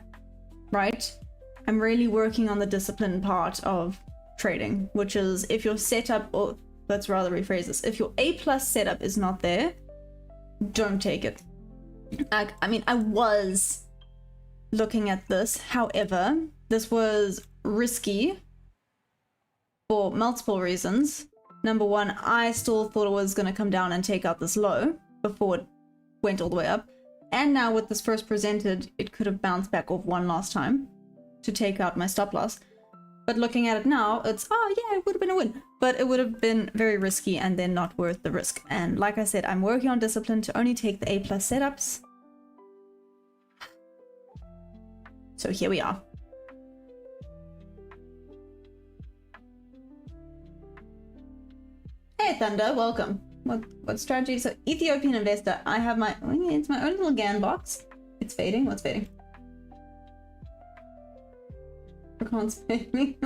Right? I'm really working on the discipline part of trading, which is if your setup, or let's rather rephrase this, if your A+ setup is not there, don't take it. I mean, I was looking at this, however, this was risky for multiple reasons. Number one, I still thought it was going to come down and take out this low before it went all the way up. And now with this first presented, it could have bounced back off one last time to take out my stop loss. But looking at it now, it's, oh yeah, it would have been a win. But it would have been very risky and then not worth the risk. And like I said, I'm working on discipline to only take the A+ setups. So here we are. Hey Thunder, welcome. What strategy? So Ethiopian investor, I have my, oh yeah, it's my own little GAN box. It's fading, what's fading? I can't spare me.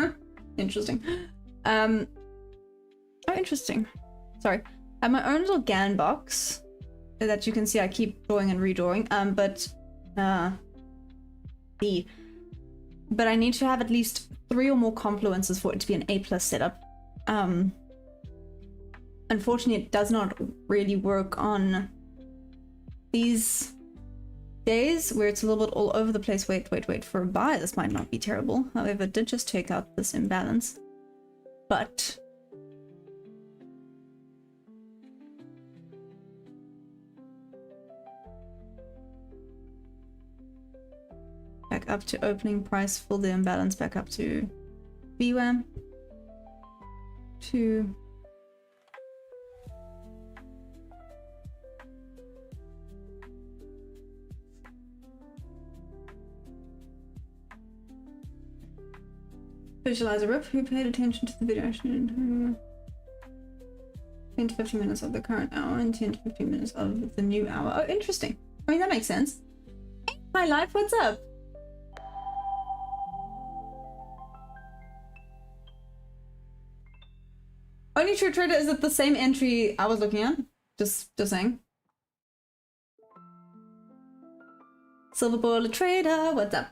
Interesting. Oh, interesting. Sorry. I have my own little GAN box that you can see I keep drawing and redrawing. But I need to have at least 3 or more confluences for it to be an A+ setup. Unfortunately, it does not really work on these days where it's a little bit all over the place. Wait, for a buy, this might not be terrible. However, it did just take out this imbalance. But back up to opening price, fill the imbalance back up to VWAM. To visualize a rip. Who paid attention to the video? 10 to 15 minutes of the current hour and 10 to 15 minutes of the new hour. Oh, interesting. I mean, that makes sense. Hey, my life, what's up? Only True Trader, is it the same entry I was looking at? Just saying. Silver Bullet Trader, what's up?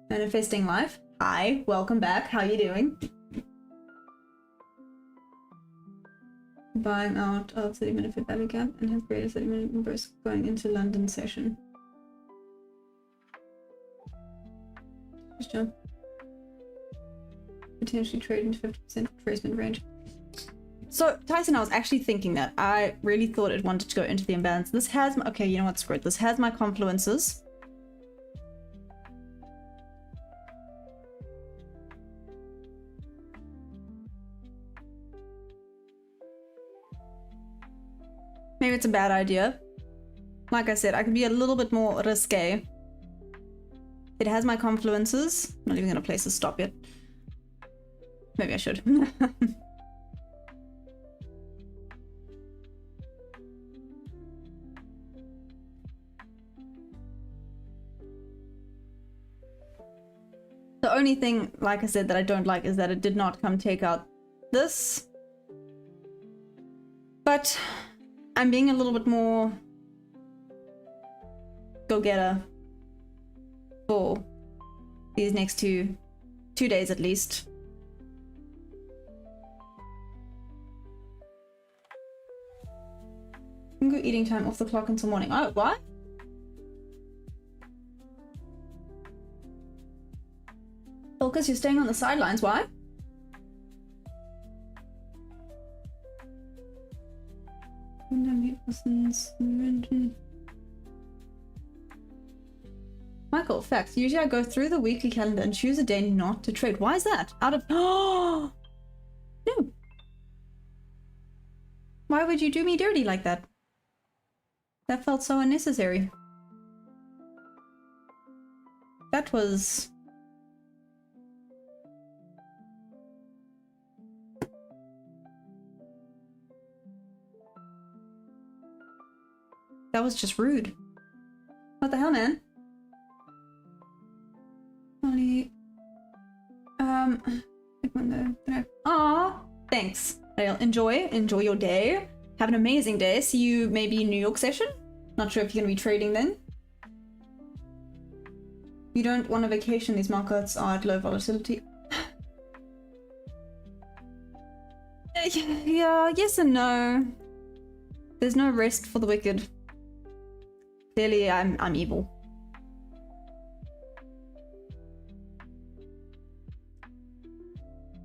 Manifesting Life. Hi, welcome back. How you doing? Buying out of 30-minute fit value gap and have created 30-minute numbers going into London session. Just jump. Potentially trade into 50% retracement range. So Tyson, I was actually thinking that. I really thought it wanted to go into the imbalance. This has my, okay, you know what, screw it. This has my confluences. Maybe it's a bad idea. Like I said, I can be a little bit more risque. It has my confluences. I'm not even gonna place a stop yet. Maybe I should. only thing, like I said, that I don't like is that it did not come take out this. But I'm being a little bit more go-getter for these next two days at least. I'm going eating time off the clock until morning. Oh, what? Focus, you're staying on the sidelines. Why? Michael, facts. Usually I go through the weekly calendar and choose a day not to trade. Why is that? Out of... Oh! No. Why would you do me dirty like that? That felt so unnecessary. That was... That was just rude. What the hell, man? Only... Aw, thanks. Enjoy your day. Have an amazing day. See you maybe in New York session. Not sure if you're gonna be trading then. You don't want a vacation. These markets are at low volatility. Yeah, yes and no. There's no rest for the wicked. Clearly, I'm evil.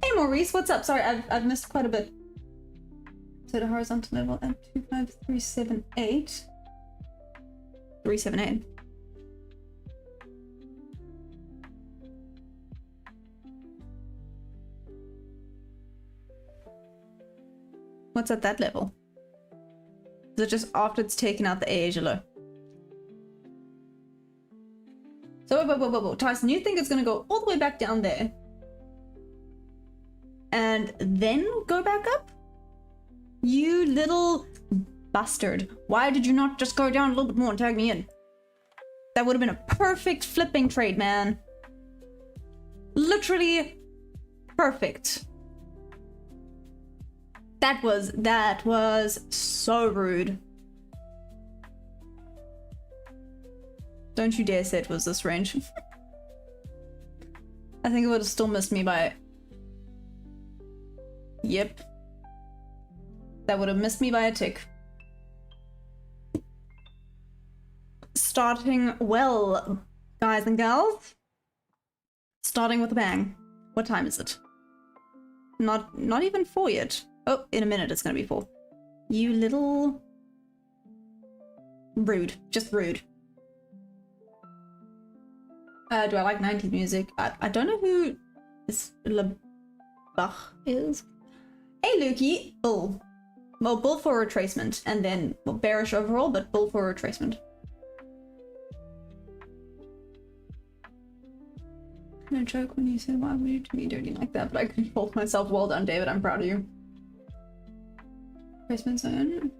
Hey Maurice, what's up? Sorry, I've missed quite a bit. So the horizontal level at 25378. 378. What's at that level? Is it just after it's taken out the Asia low? So whoa, Tyson, you think it's gonna go all the way back down there and then go back up? You little bastard. Why did you not just go down a little bit more and tag me in? That would have been a perfect flipping trade, man. Literally perfect. That was so rude. Don't you dare say it was this range. I think it would have still missed me by... Yep. That would have missed me by a tick. Starting well, guys and gals. Starting with a bang. What time is it? Not even 4 yet. Oh, in a minute it's gonna be 4. You little... Rude. Just rude. Do I like 90s music? I don't know who this LeBach is. Hey Lukey! Bull. Well, bull for retracement, and then, well, bearish overall, but bull for retracement. No joke when you said, why would you do me dirty like that? But I controlled myself. Well done, David. I'm proud of you. Retracement zone.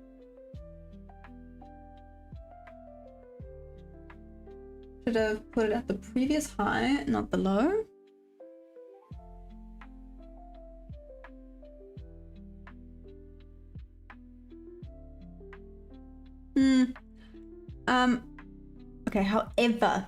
Should have put it at the previous high, not the low. Okay, however.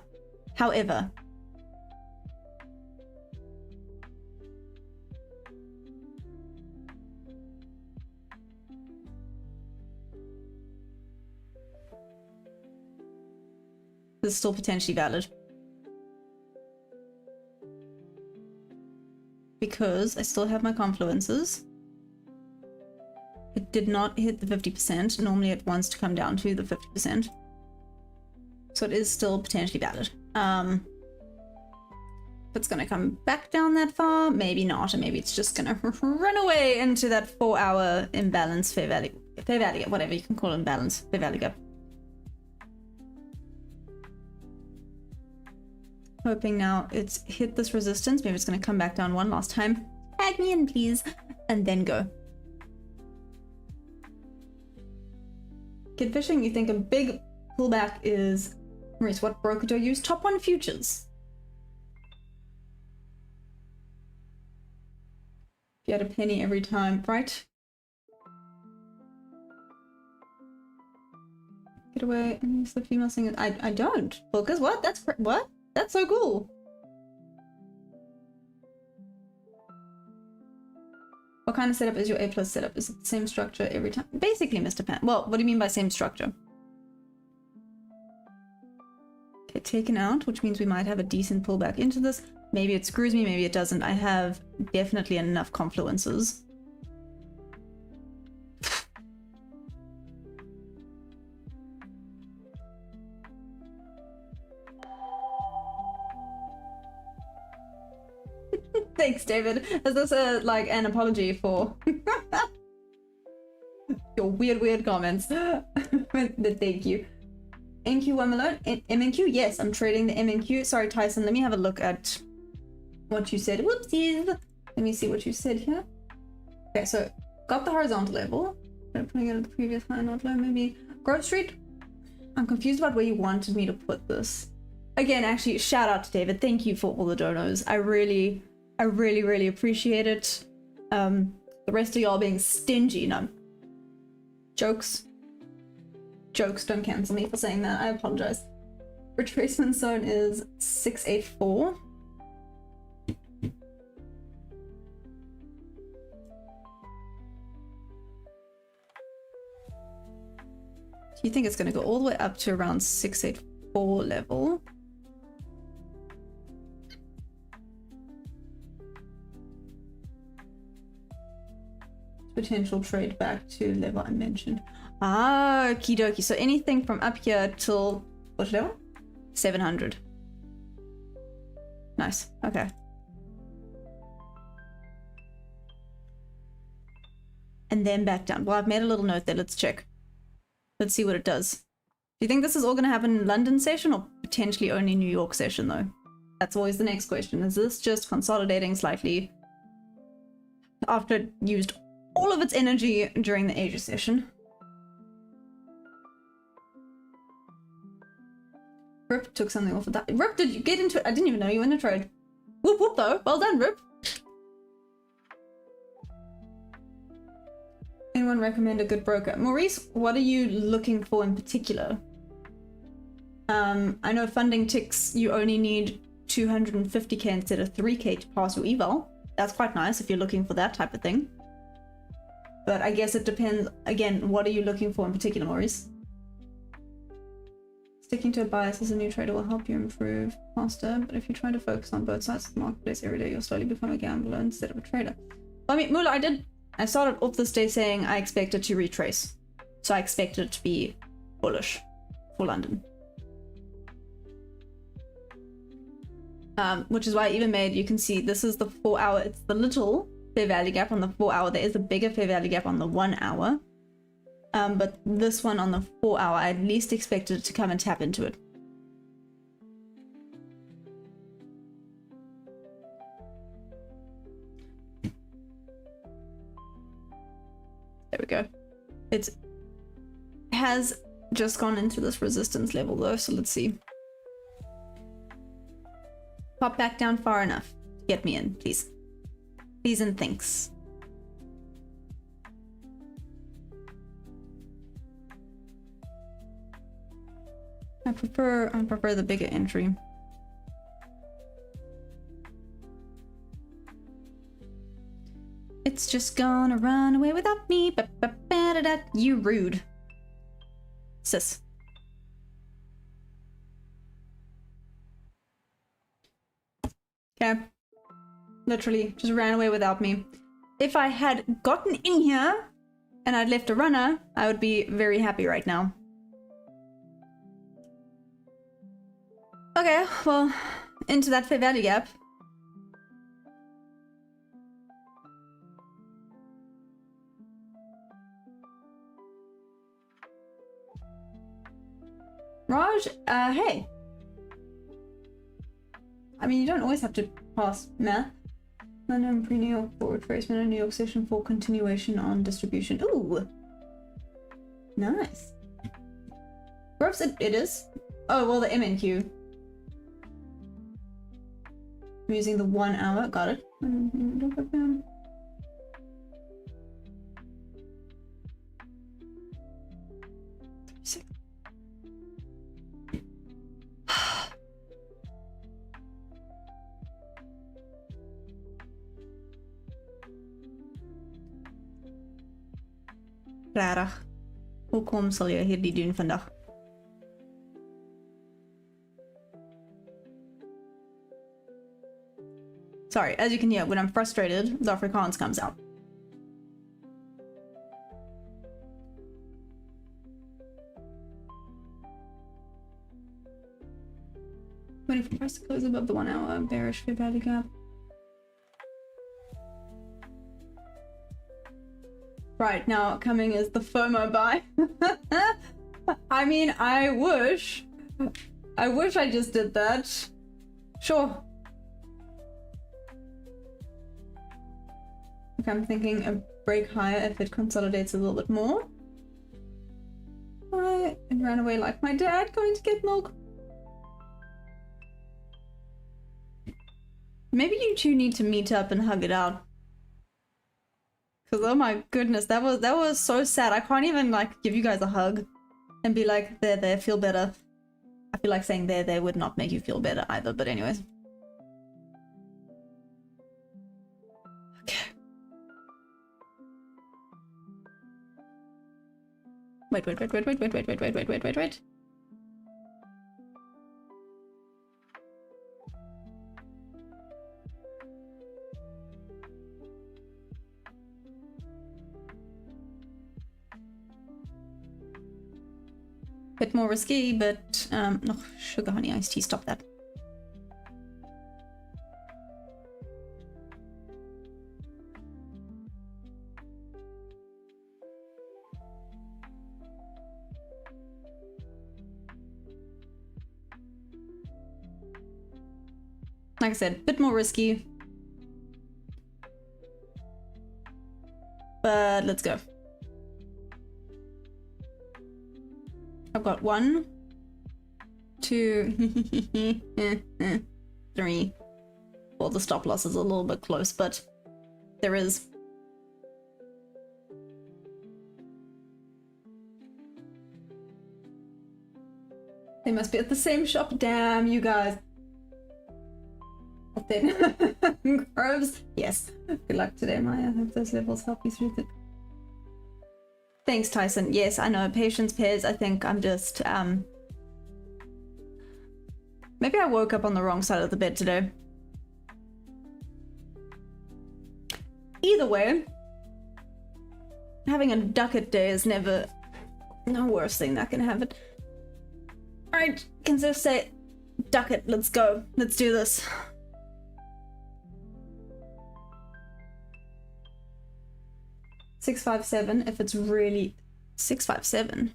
This is still potentially valid. Because I still have my confluences. It did not hit the 50%. Normally it wants to come down to the 50%. So it is still potentially valid. If it's gonna come back down that far, maybe not, and maybe it's just gonna run away into that 4-hour imbalance, fair value, whatever you can call it, imbalance, fair value gap. Hoping now it's hit this resistance. Maybe it's gonna come back down one last time. Tag me in, please, and then go. Kid fishing, you think a big pullback is... Maurice, what broker do I use? Top 1 futures. If you had a penny every time, right? Get away. And the female singer. I don't. Focus. What? What? That's so cool. What kind of setup is your A+ setup? Is it the same structure every time? Basically, Mr. Pan. Well, what do you mean by same structure? Okay, taken out, which means we might have a decent pullback into this. Maybe it screws me, maybe it doesn't. I have definitely enough confluences. Thanks, David. Is this like an apology for your weird comments? But thank you. NQ1 Malone? MNQ? Yes, I'm trading the MNQ. Sorry, Tyson, let me have a look at what you said. Whoopsies. Let me see what you said here. Okay, so got the horizontal level. Putting it at the previous high, not low, maybe. Grove Street? I'm confused about where you wanted me to put this. Again, actually, shout out to David. Thank you for all the donos. I really appreciate it. The rest of y'all being stingy. No. Jokes, don't cancel me for saying that. I apologize. Retracement zone is 684. Do you think it's going to go all the way up to around 684 level? Potential trade back to level I mentioned. Ah, okie dokie. So anything from up here till what level? 700. Nice. Okay. And then back down. Well, I've made a little note there. Let's check. Let's see what it does. Do you think this is all going to happen in London session or potentially only New York session though? That's always the next question. Is this just consolidating slightly after it used all of its energy during the Asia session? Rip took something off of that. Rip, did you get into it? I didn't even know you were in a trade. Whoop whoop though. Well done, Rip. Anyone recommend a good broker? Maurice, what are you looking for in particular? I know funding ticks, you only need 250k instead of 3k to pass your eval. That's quite nice if you're looking for that type of thing. But I guess it depends. Again, what are you looking for in particular, Maurice? Sticking to a bias as a new trader will help you improve faster, but if you try to focus on both sides of the marketplace every day, you'll slowly become a gambler instead of a trader. Well, I mean, Mula, I started off this day saying I expected to retrace. So I expected it to be bullish for London. Which is why I even made, you can see this is the 4 hour, it's the little fair value gap on the 4 hour. There is a bigger fair value gap on the 1 hour. But this one on the 4 hour, I at least expected it to come and tap into it. There we go. It has just gone into this resistance level though, so let's see. Pop back down far enough. Get me in, please. Please and thanks. I prefer the bigger entry. It's just gonna run away without me. Ba-ba-ba-da-da. You rude. Sis. Okay. Literally, just ran away without me. If I had gotten in here and I'd left a runner, I would be very happy right now. Okay, well, into that fair value gap. Raj, hey. I mean, you don't always have to pass math. London pre-New York for retracement and New York session for continuation on distribution. Ooh. Nice. Groves, it is. Oh, well, the MNQ. I'm using the 1 hour. Got it. Rarig. Hoekom sal jy hierdie doen vandag? Sorry, as you can hear, when I'm frustrated, the Afrikaans comes out. Waiting for price to close above the 1 hour bearish fair value gap. Right, now coming is the FOMO buy. I mean, I wish I just did that. Sure. Okay, I'm thinking a break higher if it consolidates a little bit more. I ran away like my dad going to get milk. Maybe you two need to meet up and hug it out. Cause oh my goodness, that was so sad. I can't even like give you guys a hug and be like, there, feel better. I feel like saying there would not make you feel better either, but anyways. Okay. Wait. Bit more risky, but no, sugar honey iced tea, stop that. Like I said, bit more risky. But let's go. I've got 1, 2, 3. Well, the stop loss is a little bit close, but there is. They must be at the same shop. Damn, you guys. Groves. Yes. Good luck today, Maya. I hope those levels help you through the... Thanks, Tyson. Yes, I know. Patience pairs. I think I'm just, maybe I woke up on the wrong side of the bed today. Either way, having a ducat day is never no worst thing that can happen. Alright, can just say, ducat, let's go. Let's do this. $657 if it's really $657.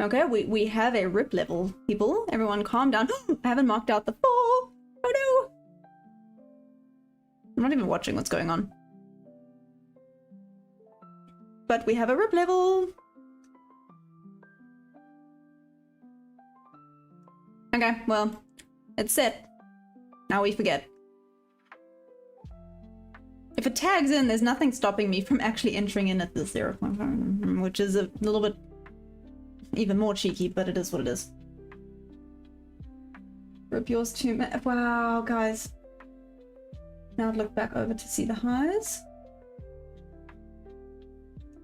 Okay, we have a rip level, people. Everyone calm down. I haven't marked out the 4. Oh no! I'm not even watching what's going on. But we have a rip level. Okay, well, it's set. Now we forget. If it tags in, there's nothing stopping me from actually entering in at the 0.5, which is a little bit even more cheeky, but it is what it is. Rip yours too. Wow, guys. Now I'd look back over to see the highs.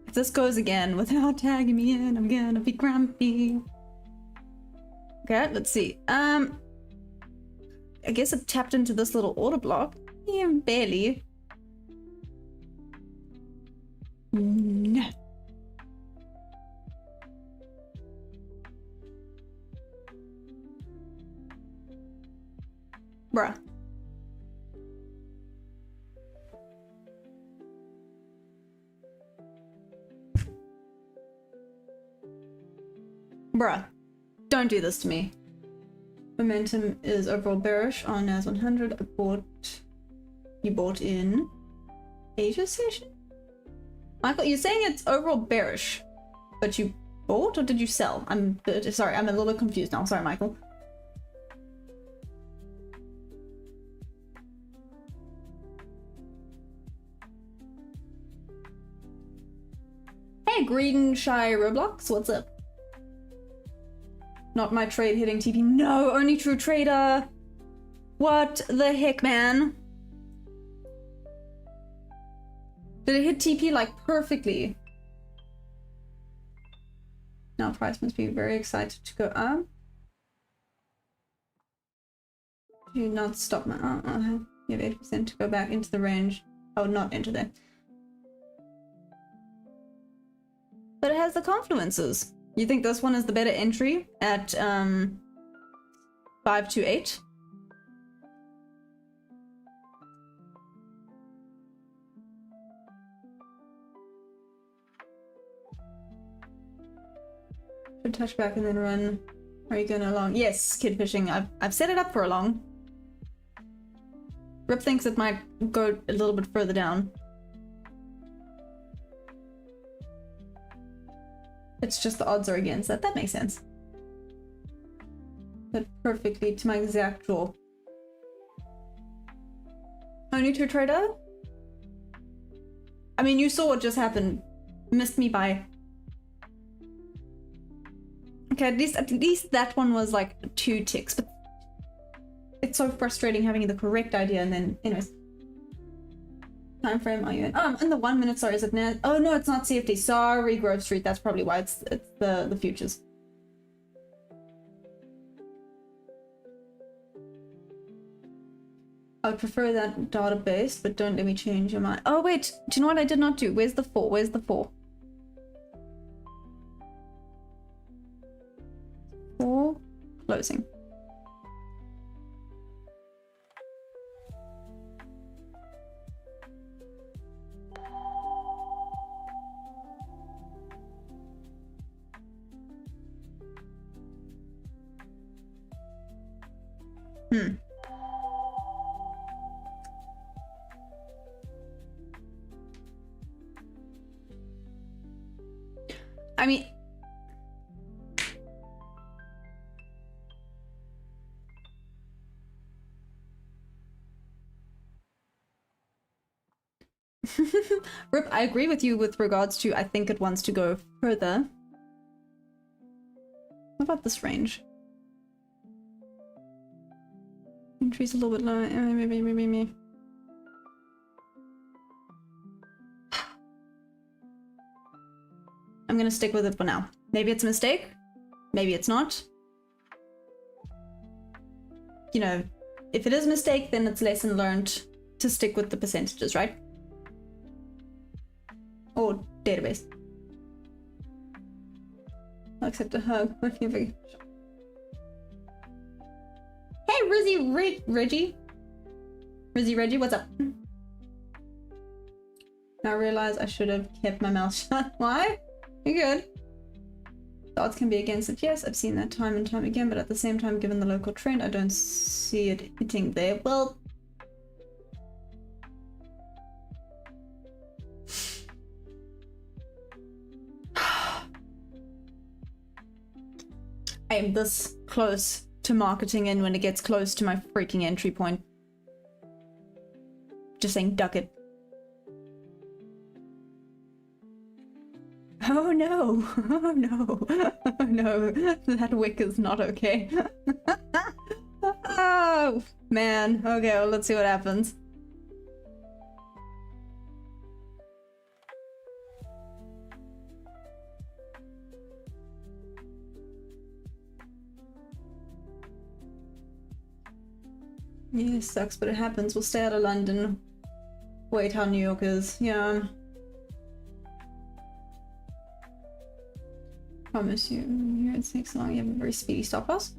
If this goes again without tagging me in, I'm gonna be grumpy. Okay, let's see. I guess it tapped into this little order block. Yeah, barely. No. Bruh. Bruh. Don't do this to me. Momentum is overall bearish on NAS 100. You bought in Asia session? Michael, you're saying it's overall bearish, but you bought or did you sell? Sorry, I'm a little bit confused now. Sorry, Michael. Hey, Green Shy Roblox, what's up? Not my trade hitting TP. No, only true trader. What the heck, man? Did it hit TP like perfectly? Now price must be very excited to go up. Do not stop my. You have 8% to go back into the range. Oh, not into there. But it has the confluences. You think this one is the better entry at 5 to 8? Should touch back and then run. Are you going along? Yes, kid fishing. I've set it up for a long. Rip thinks it might go a little bit further down. It's just the odds are against that. That makes sense. But perfectly to my exact draw. Only two trader? I mean, you saw what just happened. Missed me by... Okay, at least that one was like 2 ticks, but it's so frustrating having the correct idea and then, anyways. Time frame are you in? Oh, I'm in the 1 minute, sorry, is it now? Oh no, it's not CFD. Sorry, Grove Street, that's probably why it's the futures. I would prefer that database, but don't let me change your mind. Oh wait, do you know what I did not do? Where's the 4? Where's the 4? 4 closing. I mean, Rip, I agree with you with regards to I think it wants to go further. What about this range? Entry's a little bit low. Maybe. I'm gonna stick with it for now. Maybe it's a mistake. Maybe it's not. You know, if it is a mistake, then it's lesson learned to stick with the percentages, right? Or database. I'll accept a hug. Hey, Reggie. Reggie, what's up? Now I realize I should have kept my mouth shut. Why? You're good. The odds can be against it. Yes, I've seen that time and time again, but at the same time, given the local trend, I don't see it hitting there. Well, I am this close to marketing in when it gets close to my freaking entry point. Just saying, duck it. Oh no, oh no, oh no, that wick is not okay. Oh man, okay, well, let's see what happens. Yeah, sucks, but it happens. We'll stay out of London. Wait how New York is, yeah. Promise you, here it takes long. You have a very speedy stop loss.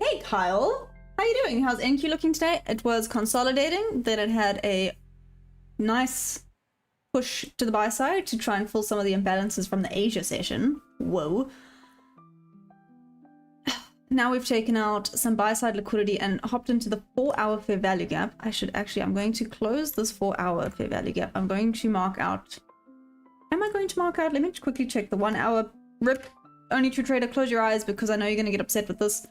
Hey Kyle, how you doing? How's NQ looking today? It was consolidating, then it had a nice push to the buy side to try and fill some of the imbalances from the Asia session. Whoa. Now we've taken out some buy side liquidity and hopped into the 4-hour fair value gap. I'm going to close this 4-hour fair value gap. I'm going to mark out. Am I going to mark out? Let me quickly check the 1 hour. Rip, only true trader, close your eyes because I know you're going to get upset with this.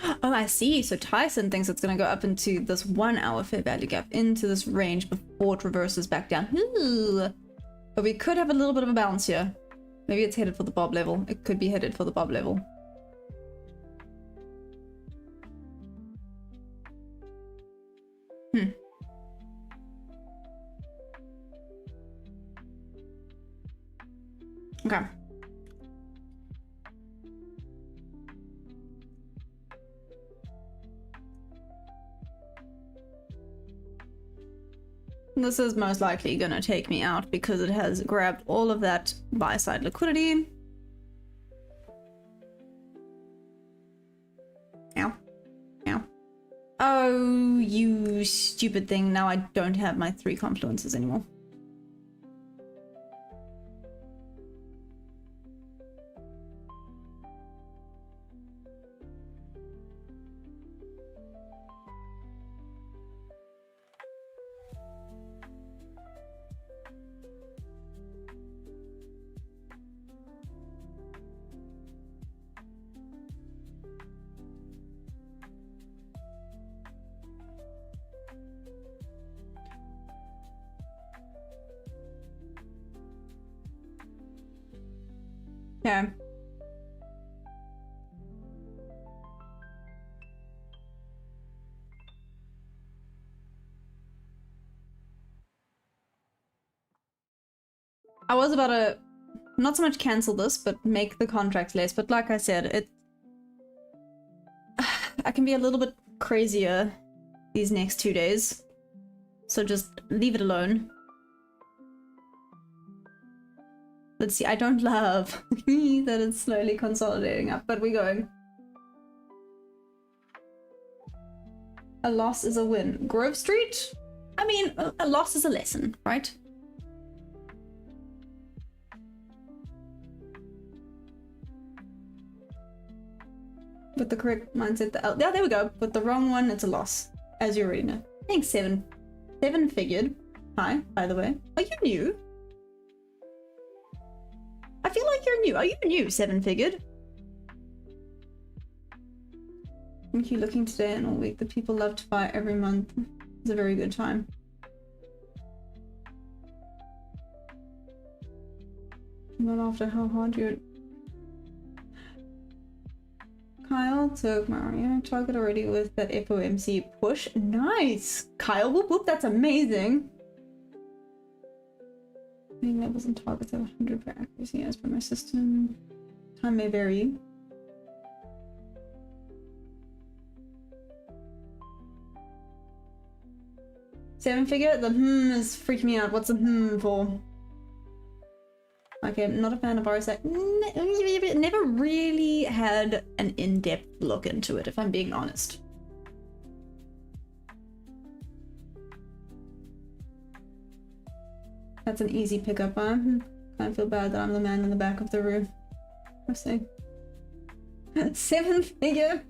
Oh, I see. So Tyson thinks it's going to go up into this 1 hour fair value gap, into this range before it reverses back down. Ooh. But we could have a little bit of a bounce here. Maybe it's headed for the bob level. It could be headed for the bob level. Okay. This is most likely gonna take me out because it has grabbed all of that buy-side liquidity. Ow. Ow. Oh, you stupid thing. Now I don't have my 3 confluences anymore. Yeah. I was about to not so much cancel this, but make the contracts less. But like I said, I can be a little bit crazier these next 2 days. So just leave it alone. Let's see, I don't love that it's slowly consolidating up, but we're going. A loss is a win. Grove Street? I mean, a loss is a lesson, right? With the correct mindset, yeah, there we go. With the wrong one, it's a loss, as you already know. Thanks, Seven Figured. Hi, by the way. Are you new? I feel like you're new. Are you new, 7 Figured? Thank you. Looking today and all week. The people love to buy every month. It's a very good time. Not after how hard you're... Kyle took my target already with that FOMC push. Nice! Kyle, whoop whoop, that's amazing! Main levels and targets have 100 for accuracy as per my system. Time may vary. Seven figure? The is freaking me out. What's the for? Okay, I'm not a fan of RSA. Never really had an in-depth look into it, if I'm being honest. That's an easy pickup, huh? I feel bad that I'm the man in the back of the room. I see. 7 figure.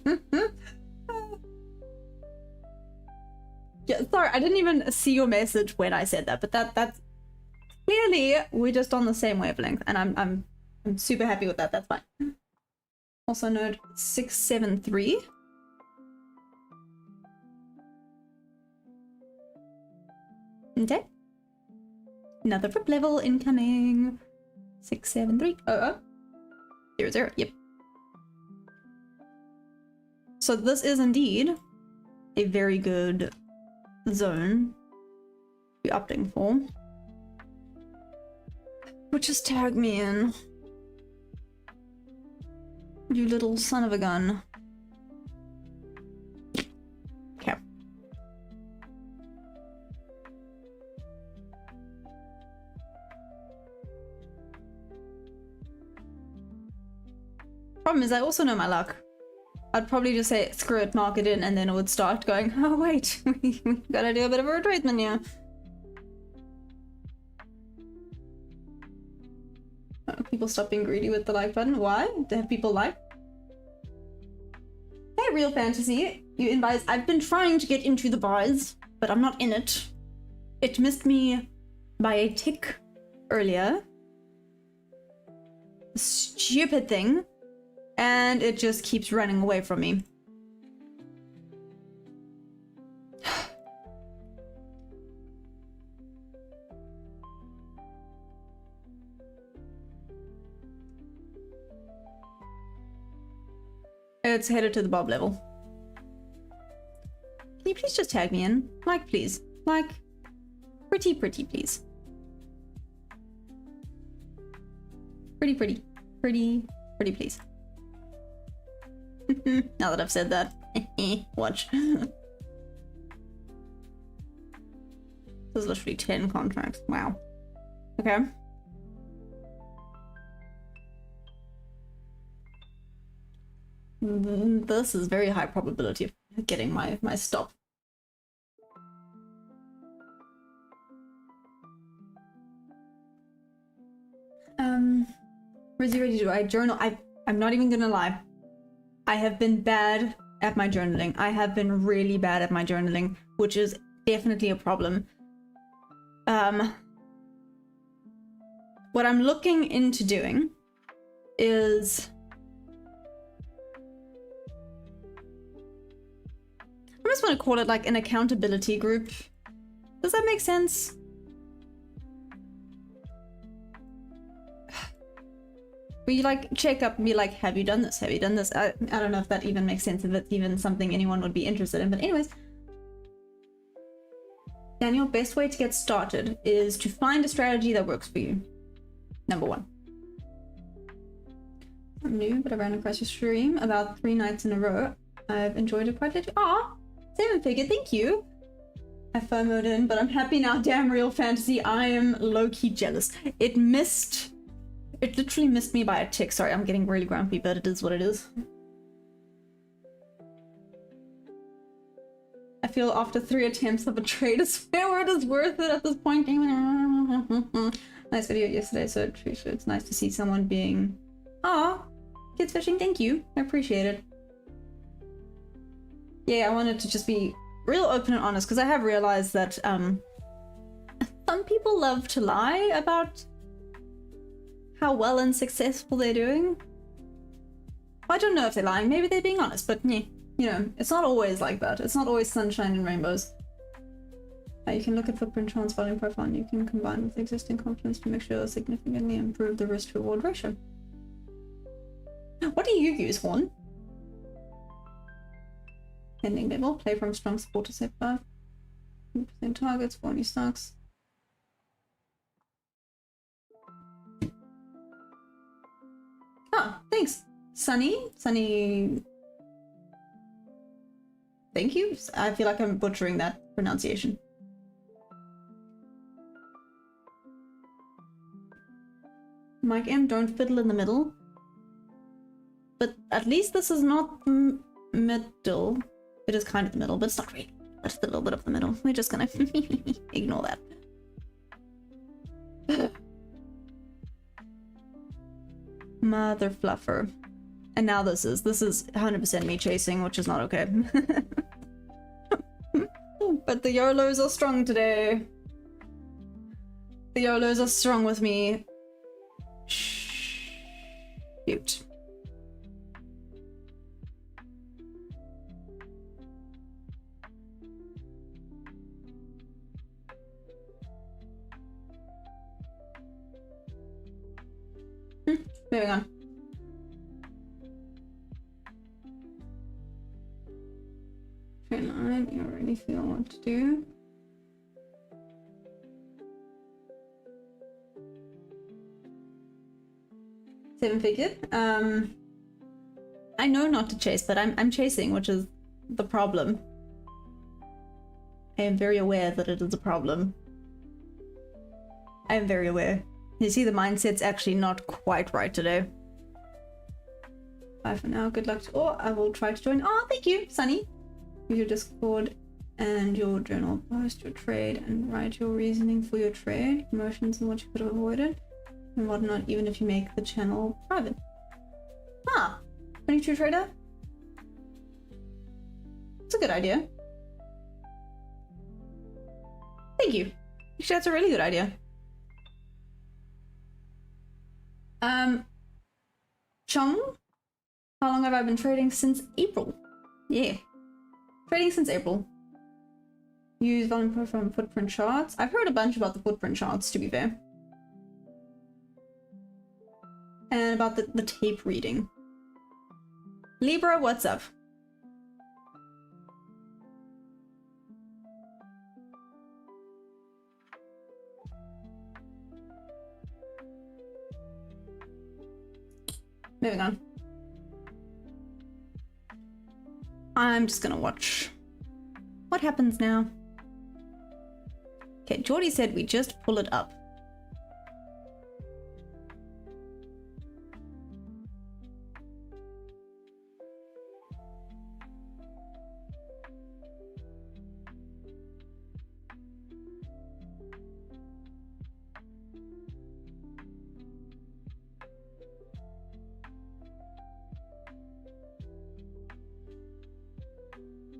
Yeah, sorry, I didn't even see your message when I said that, but that's clearly we're just on the same wavelength, and I'm super happy with that. That's fine. Also node 673. Okay. Another rip level incoming. 673. 00. Yep. So this is indeed a very good zone to be opting for. But just tag me in. You little son of a gun. Okay. Problem is, I also know my luck. I'd probably just say, screw it, mark it in, and then it would start going, oh wait, we gotta do a bit of a retracement here. Oh, people stop being greedy with the like button. Why? To have people like? Hey, Real Fantasy, you in buys. I've been trying to get into the buys, but I'm not in it. It missed me by a tick earlier. Stupid thing. And it just keeps running away from me. it's headed to the Bob level. Can you please just tag me in? Like, please. Like, pretty, please. Pretty, please. Now that I've said that. Watch. There's literally 10 contracts. Wow. Okay. This is very high probability of getting my stop. Ready to I journal. I'm not even gonna lie. I have been bad at my journaling. I have been really bad at my journaling, which is definitely a problem. What I'm looking into doing is I just want to call it like an accountability group. Does that make sense? Where you like check up and be like, have you done this? Have you done this? I don't know if that even makes sense, if it's even something anyone would be interested in. But anyways, Daniel, best way to get started is to find a strategy that works for you. Number 1. I'm new, but I ran across your stream about 3 nights in a row. I've enjoyed it quite a bit. Ah, 7-figure, thank you. I FOMO'd in, but I'm happy now. Damn, real fantasy. I am low-key jealous. It literally missed me by a tick. Sorry, I'm getting really grumpy, but it is what it is. I feel after 3 attempts of a trade, I swear it is worth it at this point. Nice video yesterday, so it's nice to see someone being... Ah, kids fishing, thank you. I appreciate it. Yeah, I wanted to just be real open and honest, because I have realized that some people love to lie about how well and successful they're doing. I don't know if they're lying, maybe they're being honest, but yeah, you know, it's not always like that. It's not always sunshine and rainbows. You can look at footprint chance, volume profile, and you can combine with existing confidence to make sure to significantly improve the risk to reward ratio. What do you use, Horn? Pending level, play from strong support to set 5. 100% targets for any stocks. Oh, thanks. Sunny. Thank you. I feel like I'm butchering that pronunciation. Mike M, don't fiddle in the middle. But at least this is not middle. It is kind of the middle, but it's not really. That's a little bit of the middle. We're just gonna ignore that. Mother fluffer. And now this is 100% me chasing, which is not okay. But the YOLOs are strong today. The YOLOs are strong with me. Shoot. Moving on. Trend line, you already feel what to do. Seven-figure. I know not to chase, but I'm chasing, which is the problem. I am very aware that it is a problem. I am very aware. You see, the mindset's actually not quite right today. Bye for now. Good luck to all. I will try to join. Oh, thank you, Sunny. Use your Discord and your journal. Post your trade and write your reasoning for your trade, emotions and what you could have avoided, and whatnot, even if you make the channel private. Ah, 22 trader? It's a good idea. Thank you. Actually, that's a really good idea. Chong? How long have I been trading? Since April. Yeah. Trading since April. Use volume from footprint charts. I've heard a bunch about the footprint charts, to be fair. And about the tape reading. Libra, what's up? Moving on. I'm just gonna watch what happens now. Okay, Geordie said we just pull it up.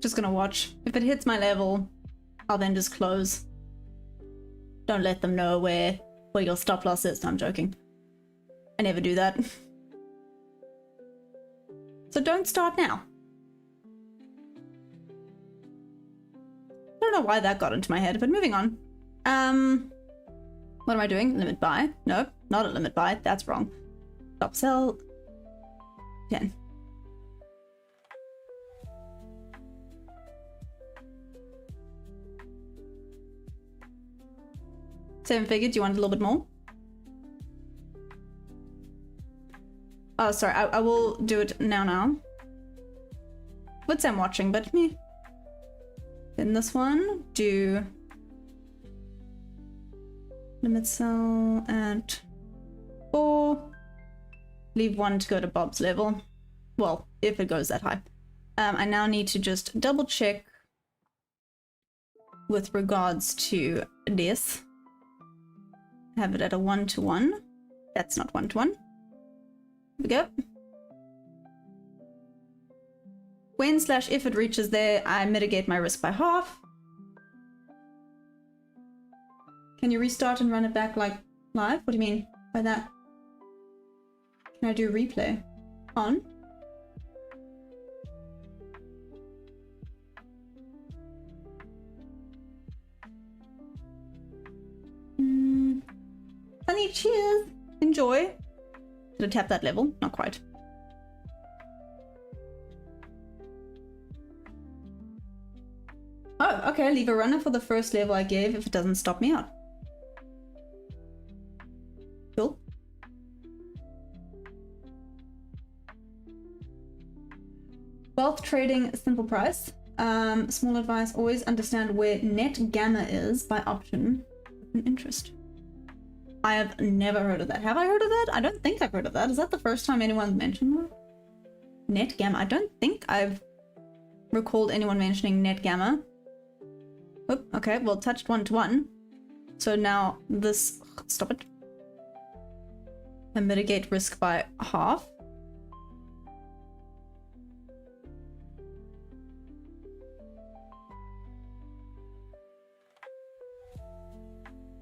Just gonna watch. If it hits my level, I'll then just close. Don't let them know where your stop loss is. No, I'm joking. I never do that. So don't start now. I don't know why that got into my head, but moving on. What am I doing? Limit buy? No, not a limit buy. That's wrong. Stop sell. 10. Seven figure, do you want a little bit more? Oh, sorry, I will do it now. What's I'm watching, but me. In this one, do limit sell at 4. Leave 1 to go to Bob's level. Well, if it goes that high. I now need to just double check with regards to this. Have it at a 1-to-1. That's not 1-to-1. Here we go. When/if it reaches there, I mitigate my risk by half. Can you restart and run it back like live? What do you mean by that? Can I do replay? On? Sunny, cheers! Enjoy! Did I tap that level? Not quite. Oh, okay, leave a runner for the first level I gave if it doesn't stop me out. Cool. Wealth trading, simple price. Small advice, always understand where net gamma is by option and interest. I have never heard of that. Have I heard of that? I don't think I've heard of that. Is that the first time anyone's mentioned that? Net gamma. I don't think I've recalled anyone mentioning net gamma. Oh, okay, well, touched 1-to-1. So now this... Stop it. And mitigate risk by half.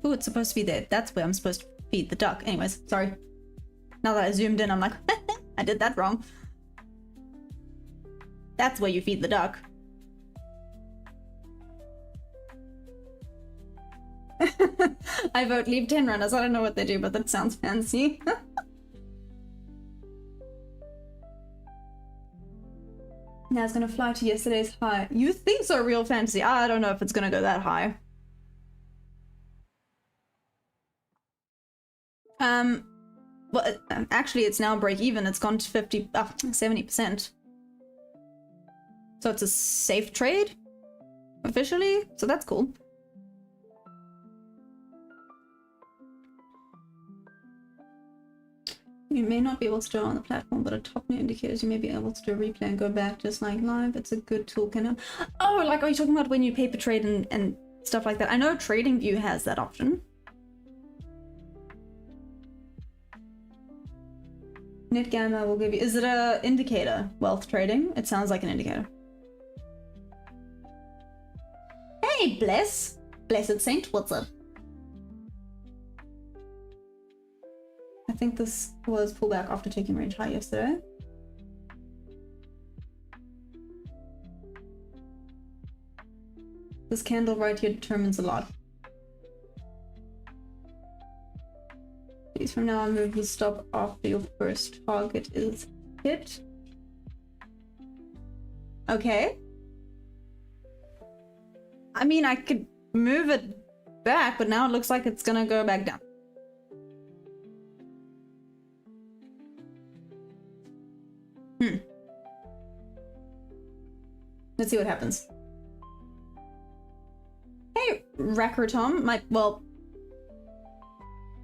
Oh, it's supposed to be there. That's where I'm supposed to feed the duck. Anyways, sorry. Now that I zoomed in, I'm like, I did that wrong. That's where you feed the duck. I vote leave 10 runners. I don't know what they do, but that sounds fancy. Now it's gonna fly to yesterday's high. You think so, real fantasy? I don't know if it's gonna go that high. Well, actually it's now break even. It's gone to 70%. So it's a safe trade, officially. So that's cool. You may not be able to do it on the platform, but a top new indicators you may be able to do a replay and go back just like live. It's a good tool. Oh, like, are you talking about when you paper trade and stuff like that? I know TradingView has that option. Net gamma will give you... Is it a indicator? Wealth trading? It sounds like an indicator. Hey, Bless! Blessed Saint, what's up? I think this was pullback after taking range high yesterday. This candle right here determines a lot. Please, from now on, move the stop after your first target is hit. Okay. I mean, I could move it back, but now it looks like it's gonna go back down. Let's see what happens. Hey, Racker well,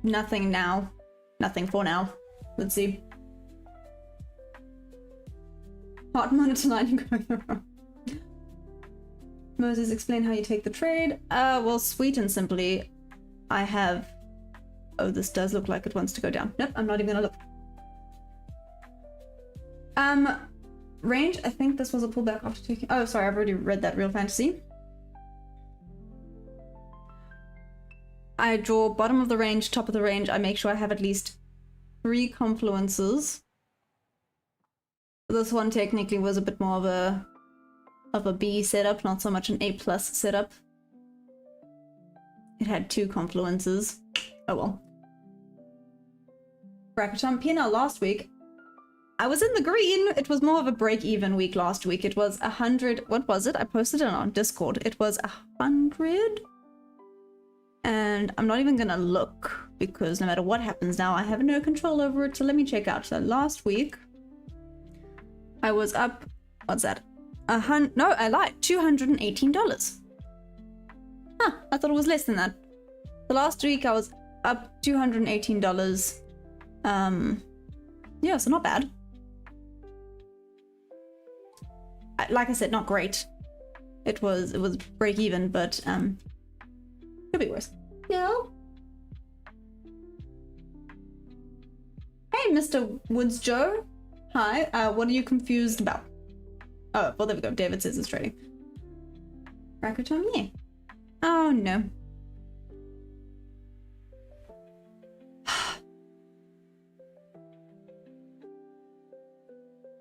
nothing now. Nothing for now. Let's see. Hot monitor line going around. Moses, explain how you take the trade. Well, sweet and simply, I have... Oh, this does look like it wants to go down. Nope, I'm not even gonna look. Range, I think this was a pullback after taking... Oh, sorry, I've already read that Real Fantasy. I draw bottom of the range, top of the range. I make sure I have at least 3 confluences. This one technically was a bit more of a B setup, not so much an A+ setup. It had 2 confluences. Oh well. Bracket on P&L last week. I was in the green. It was more of a break-even week last week. It was 100. What was it? I posted it on Discord. It was 100. And I'm not even gonna look because no matter what happens now, I have no control over it. So let me check out. So last week, I was up. What's that? No, I lied. $218. Huh? I thought it was less than that. The last week I was up $218. Yeah, so not bad. Like I said, not great. It was break even, but could be worse. No. Hey, Mr. Woods Joe. Hi. What are you confused about? Oh, well, there we go. David says it's trading. Rakutom, yeah. Oh no.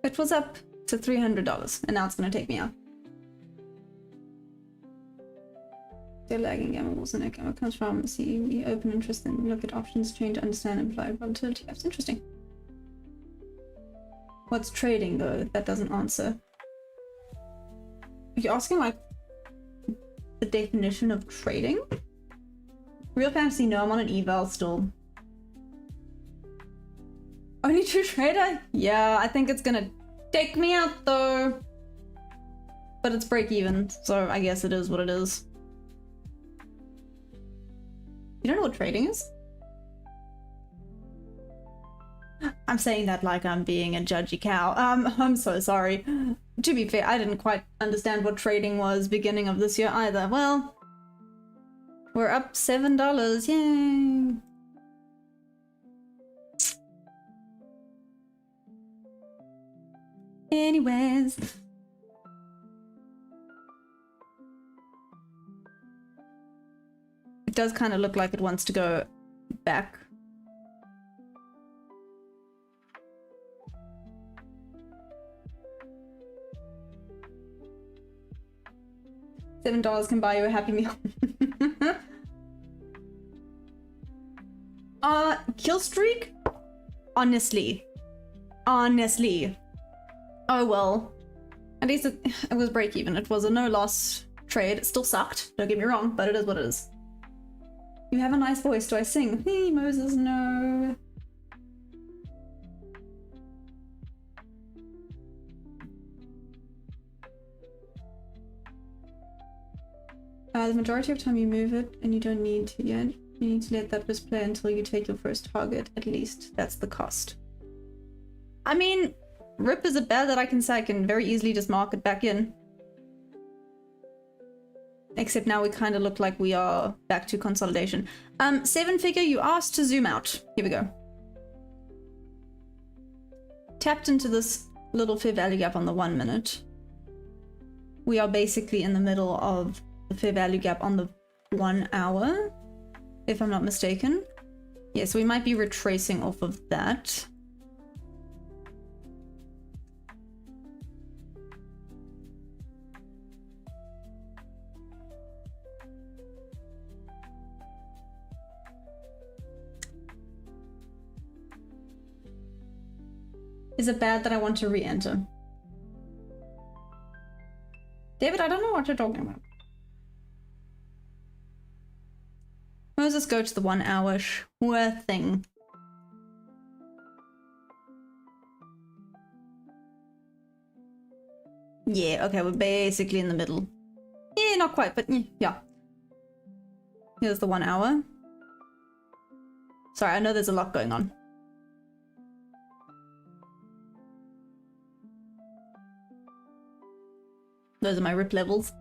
It was up to $300, and now it's gonna take me out. They're lagging gamma wasn't a gamma comes from see open interest and look at options change, understand implied volatility. That's interesting. What's trading though? That doesn't answer. Are you asking like the definition of trading? Real Fantasy, no, I'm on an eval still. Only 2 trader? Yeah, I think it's gonna take me out though. But it's break even, so I guess it is what it is. You don't know what trading is? I'm saying that like I'm being a judgy cow. I'm so sorry. To be fair, I didn't quite understand what trading was beginning of this year either. Well, we're up $7. Yay! Anyways. It does kind of look like it wants to go back. $7 can buy you a Happy Meal. Kill streak? Honestly. Oh well. At least it was break even. It was a no loss trade. It still sucked, don't get me wrong, but it is what it is. You have a nice voice. Do I sing? Hey, Moses, no. The majority of time you move it and you don't need to yet. You need to let that risk play until you take your first target, at least. That's the cost. I mean, RIP is a bad that I can say I can very easily just mark it back in. Except now we kind of look like we are back to consolidation. 7 figure, you asked to zoom out. Here we go. Tapped into this little fair value gap on the 1 minute. We are basically in the middle of the fair value gap on the 1 hour, if I'm not mistaken. Yeah, so we might be retracing off of that. Is it bad that I want to re-enter? David, I don't know what you're talking about. Let's just go to the 1 hour sure thing. Yeah, okay, we're basically in the middle. Yeah, not quite, but yeah. Here's the 1 hour. Sorry, I know there's a lot going on. Those are my rip levels.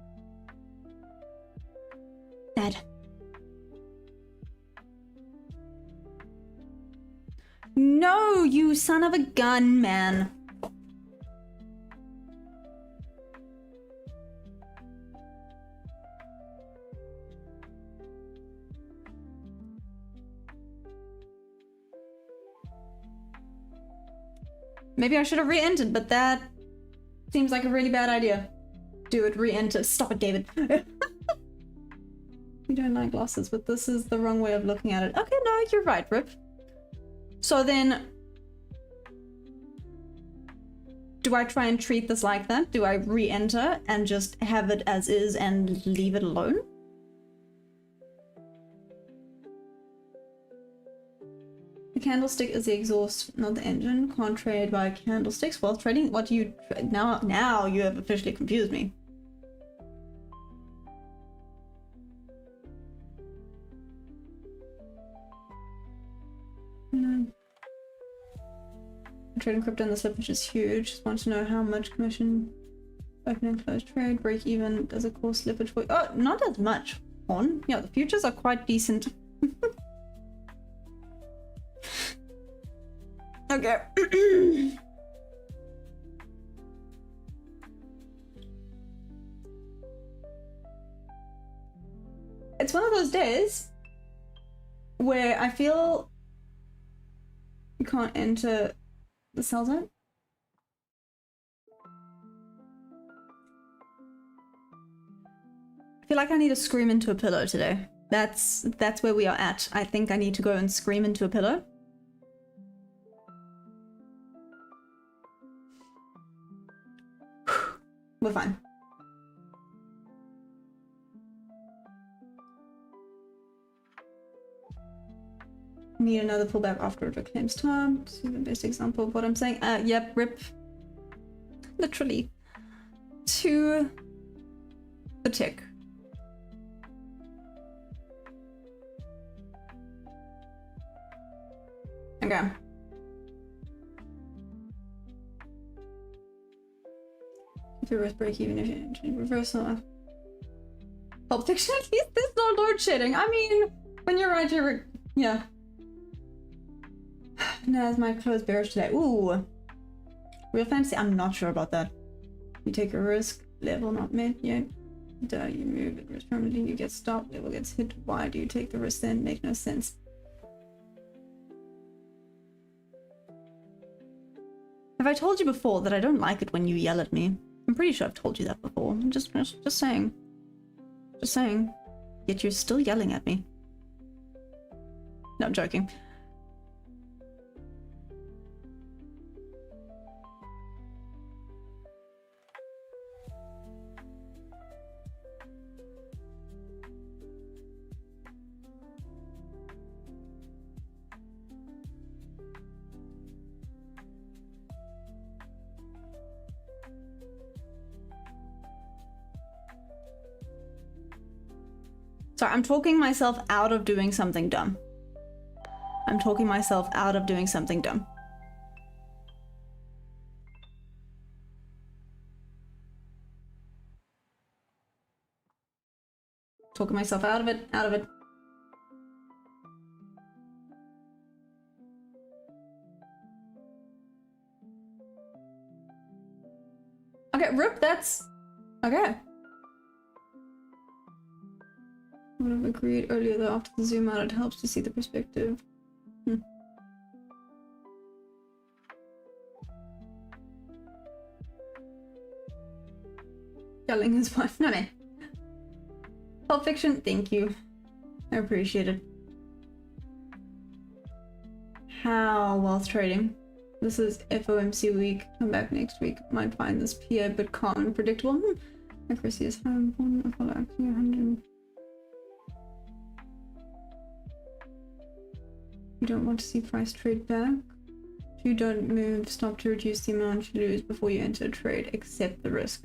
Bad. No, you son of a gun, man. Maybe I should have re-entered, but that seems like a really bad idea. Do it, re-enter. Stop it, David. You don't like glasses, but this is the wrong way of looking at it. Okay, no, you're right, Rip. So then, do I try and treat this like that? Do I re-enter and just have it as is and leave it alone? The candlestick is the exhaust, not the engine. Can't trade by candlesticks. Well, trading, what do you... Now you have officially confused me. No. Trading crypto and the slippage is huge. Just want to know how much commission, open and close trade, break even, does it cause slippage for you? Oh, not as much. On. Yeah, the futures are quite decent. Okay. It's one of those days where I feel you can't enter the sell zone. I feel like I need to scream into a pillow today. That's where we are at. I think I need to go and scream into a pillow. We're fine. Need another pullback after it reclaims time. See the best example of what I'm saying. Yep, rip. Literally. To the tick. Okay. Reverse break even if you reversal. Pulp Fiction, at least there's no load shedding. I mean, when you're right, you're... yeah. Nas my clothes bearish today. Ooh. Real fantasy? I'm not sure about that. You take a risk, level not met yet. You move it risk permanently, you get stopped, level gets hit. Why do you take the risk then? Make no sense. Have I told you before that I don't like it when you yell at me? I'm pretty sure I've told you that before. I'm just saying. Just saying. Yet you're still yelling at me. No, I'm joking. Sorry, I'm talking myself out of doing something dumb. I'm talking myself out of doing something dumb. Talking myself out of it, out of it. Okay, Rip, that's... okay. I would have agreed earlier that after the zoom out it helps to see the perspective. Yelling his wife. No, man. Pulp Fiction, thank you. I appreciate it. How wealth trading? This is FOMC week. Come back next week. Might find this PA a bit calm and predictable. Accuracy is high important. I follow actually 100. You don't want to see price trade back. If you don't move, stop to reduce the amount you lose before you enter a trade. Accept the risk.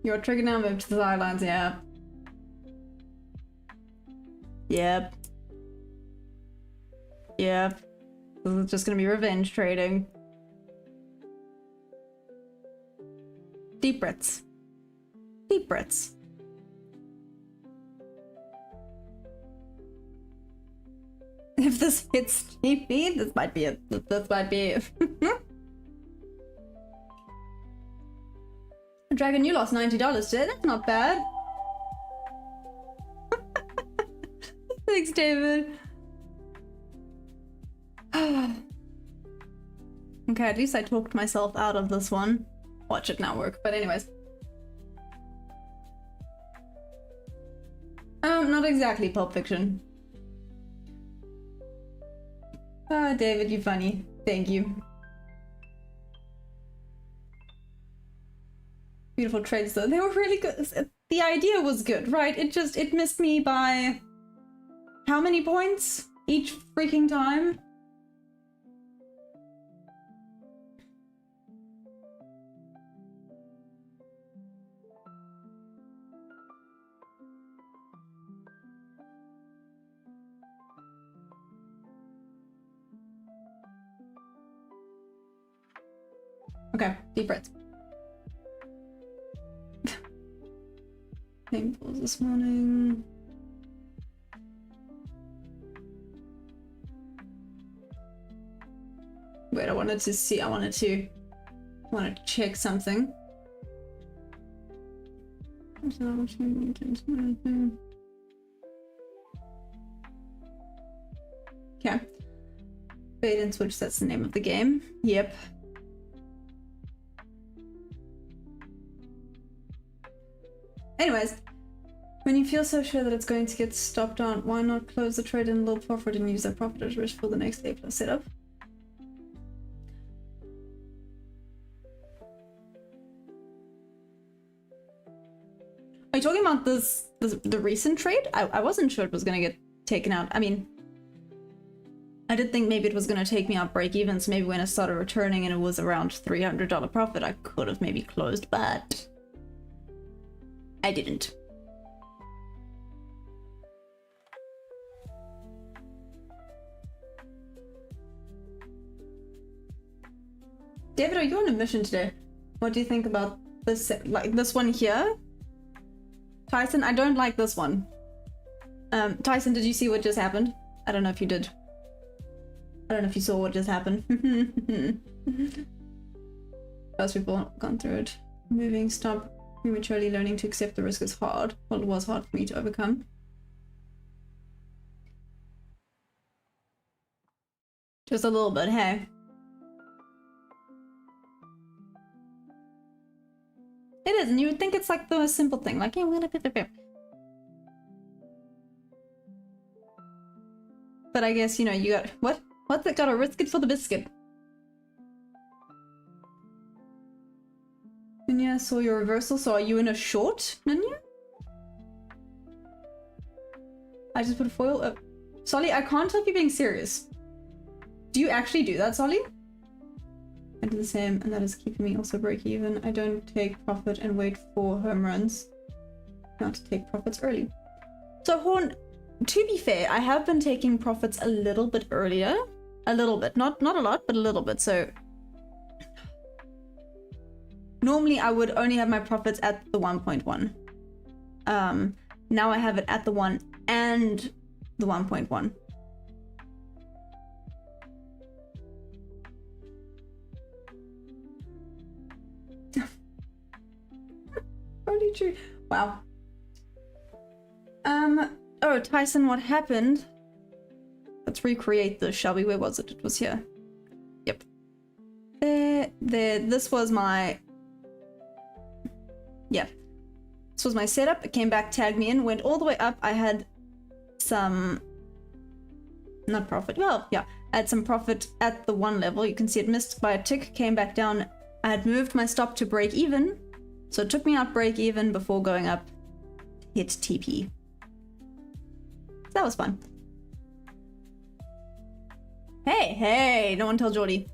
Your trigger now moved to the sidelines, yeah. Yep. Yep. This is just gonna be revenge trading. Deep breaths. Deep breaths. If this hits GP, this might be it. This might be it. Dragon, you lost $90 today. That's not bad. Thanks, David. Okay, at least I talked myself out of this one. Watch it now work. But anyways. Not exactly Pulp Fiction. Ah, David, you funny. Thank you. Beautiful trades though. They were really good. The idea was good, right? It missed me by how many points each freaking time? Okay, deep breaths. Painfuls this morning. Wait, I wanted to check something. Okay. Bait and switch, that's the name of the game. Yep. Anyways, when you feel so sure that it's going to get stopped on, why not close the trade in a little profit and use that profit as risk for the next A+ setup? Are you talking about the recent trade? I wasn't sure it was going to get taken out. I mean, I did think maybe it was going to take me out break even, so maybe when it started returning and it was around $300 profit, I could have maybe closed, but I didn't. David, are you on a mission today? What do you think about this, like this one here? Tyson, I don't like this one. Tyson, did you see what just happened? I don't know if you did. I don't know if you saw what just happened. Most people have gone through it. Moving, stop. Prematurely learning to accept the risk is hard. Well, it was hard for me to overcome. Just a little bit, hey. It is, and you would think it's like the most simple thing, like, yeah, I'm gonna pip. But I guess, you know, you got, what? What's it gotta risk it for the biscuit? Ninya, saw your reversal, so are you in a short, Ninya? I just put a foil up. Solly, I can't tell if you're being serious. Do you actually do that, Solly? I do the same, and that is keeping me also break even. I don't take profit and wait for home runs. Not to take profits early. So Horn, to be fair, I have been taking profits a little bit earlier. A little bit. Not a lot, but a little bit. So normally I would only have my profits at the 1.1. Now I have it at the 1 and the 1.1. Only true. Wow. Oh, Tyson, what happened? Let's recreate this, shall we? Where was it? It was here. Yep. There. This was my... Yeah. This was my setup. It came back, tagged me in, went all the way up. I had some not profit. Well, yeah, I had some profit at the 1 level. You can see it missed by a tick, came back down. I had moved my stop to break even, so it took me out break even before going up, hit TP. So that was fun. Hey, hey, no one tell Geordie.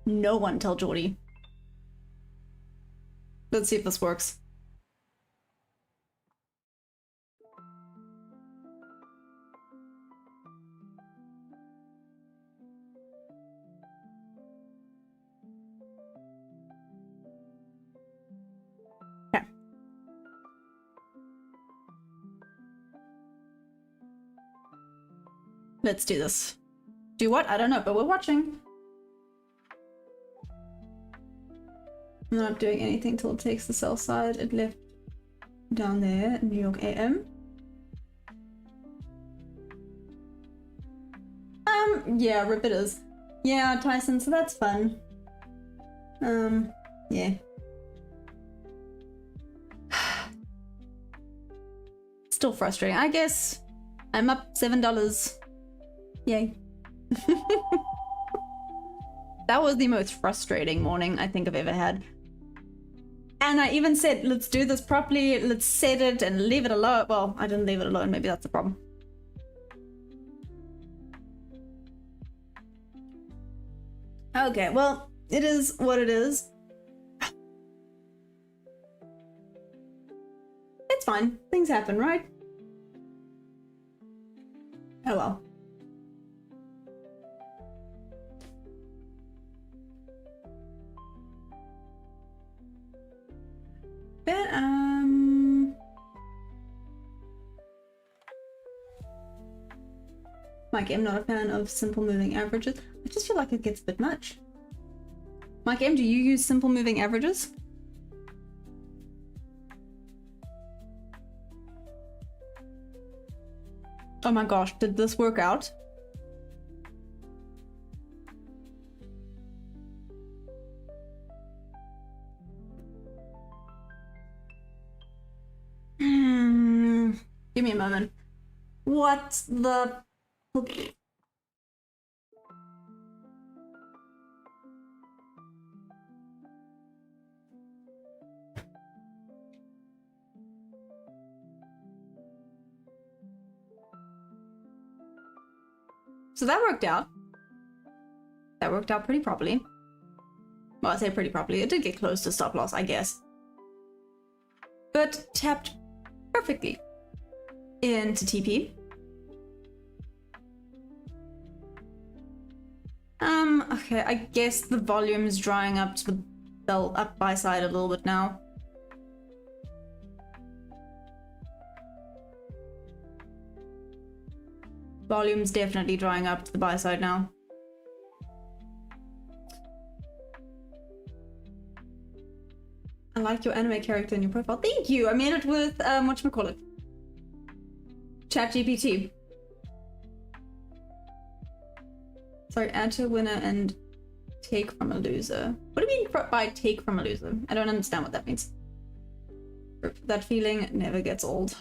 No one tell Geordie. Let's see if this works. Okay. Let's do this. Do what? I don't know, but we're watching. I'm not doing anything till it takes the sell side. It left down there, New York AM. Yeah, rip it is. Yeah, Tyson, so that's fun. Yeah. Still frustrating. I guess I'm up $7. Yay. That was the most frustrating morning I think I've ever had. And I even said, let's do this properly, let's set it and leave it alone. Well, I didn't leave it alone, maybe that's the problem. Okay, well, it is what it is. It's fine, things happen, right? Oh well. But, Mike, I'm not a fan of simple moving averages. I just feel like it gets a bit much. Mike M, do you use simple moving averages? Oh my gosh, did this work out? Give me a moment. What the... So that worked out. That worked out pretty properly. Well, I say pretty properly. It did get close to stop loss, I guess. But tapped perfectly into TP. Okay, I guess the volume is drying up to the sell up buy side a little bit now. Volume's definitely drying up to the buy side now. I like your anime character in your profile. Thank you! I made it with, whatchamacallit? ChatGPT. Sorry, add to a winner and take from a loser. What do you mean by take from a loser? I don't understand what that means. That feeling never gets old.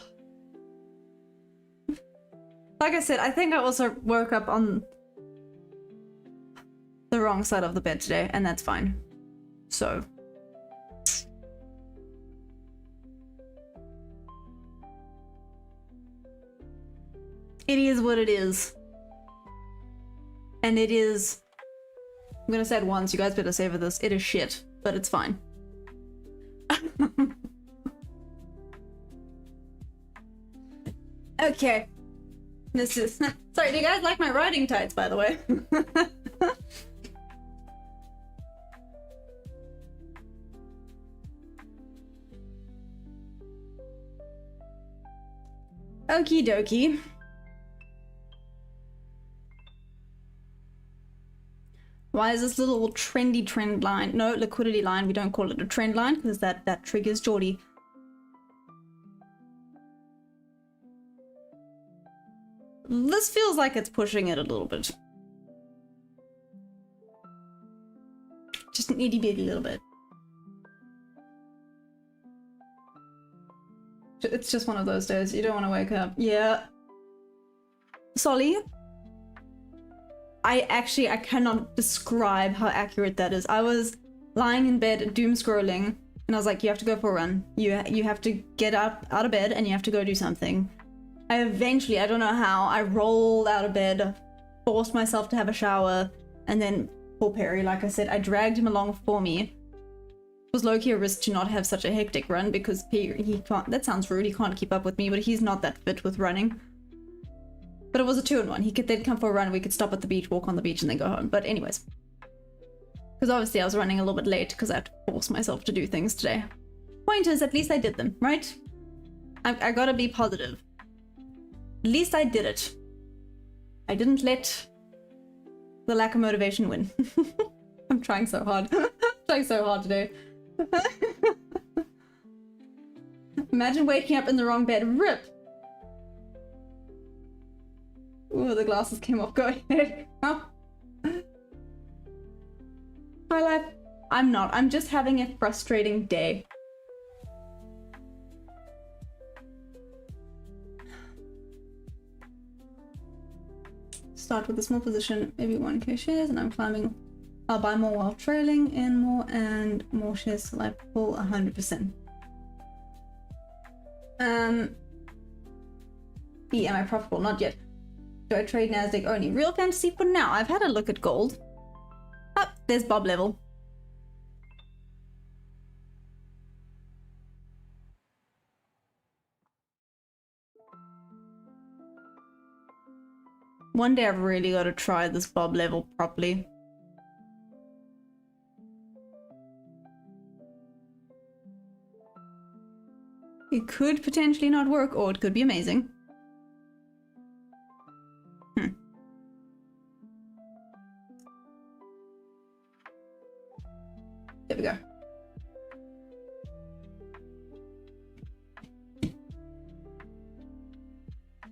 Like I said, I think I also woke up on the wrong side of the bed today, and that's fine. So. It is what it is. And it is... I'm gonna say it once, you guys better savor this. It is shit, but it's fine. Okay. This is... Sorry, do you guys like my riding tights, by the way? Okie dokie. Why is this little trendy trend line? No, liquidity line. We don't call it a trend line because that triggers Geordie. This feels like it's pushing it a little bit. itty bitty little bit. It's just one of those days. You don't want to wake up. Yeah. Solly? I cannot describe how accurate that is. I was lying in bed, doom scrolling, and I was like, you have to go for a run. You have to get up out of bed and you have to go do something. I eventually, I don't know how, I rolled out of bed, forced myself to have a shower, and then poor Perry, like I said, I dragged him along for me. It was low-key a risk to not have such a hectic run because he can't, that sounds rude, he can't keep up with me, but he's not that fit with running. But it was a 2-in-1. He could then come for a run, we could stop at the beach, walk on the beach, and then go home. But anyways. Because obviously I was running a little bit late because I had to force myself to do things today. Point is, at least I did them, right? I gotta be positive. At least I did it. I didn't let the lack of motivation win. I'm trying so hard. I'm trying so hard today. Imagine waking up in the wrong bed. RIP! Ooh, the glasses came off. Go ahead. Oh. My life. I'm not. I'm just having a frustrating day. Start with a small position, maybe 1k shares, and I'm climbing. I'll buy more while trailing in more and more shares till I pull 100%. B, am I profitable? Not yet. Do I trade Nasdaq only? Real fantasy for now. I've had a look at gold. Oh, there's Bob level. One day I've really got to try this Bob level properly. It could potentially not work, or it could be amazing. There we go.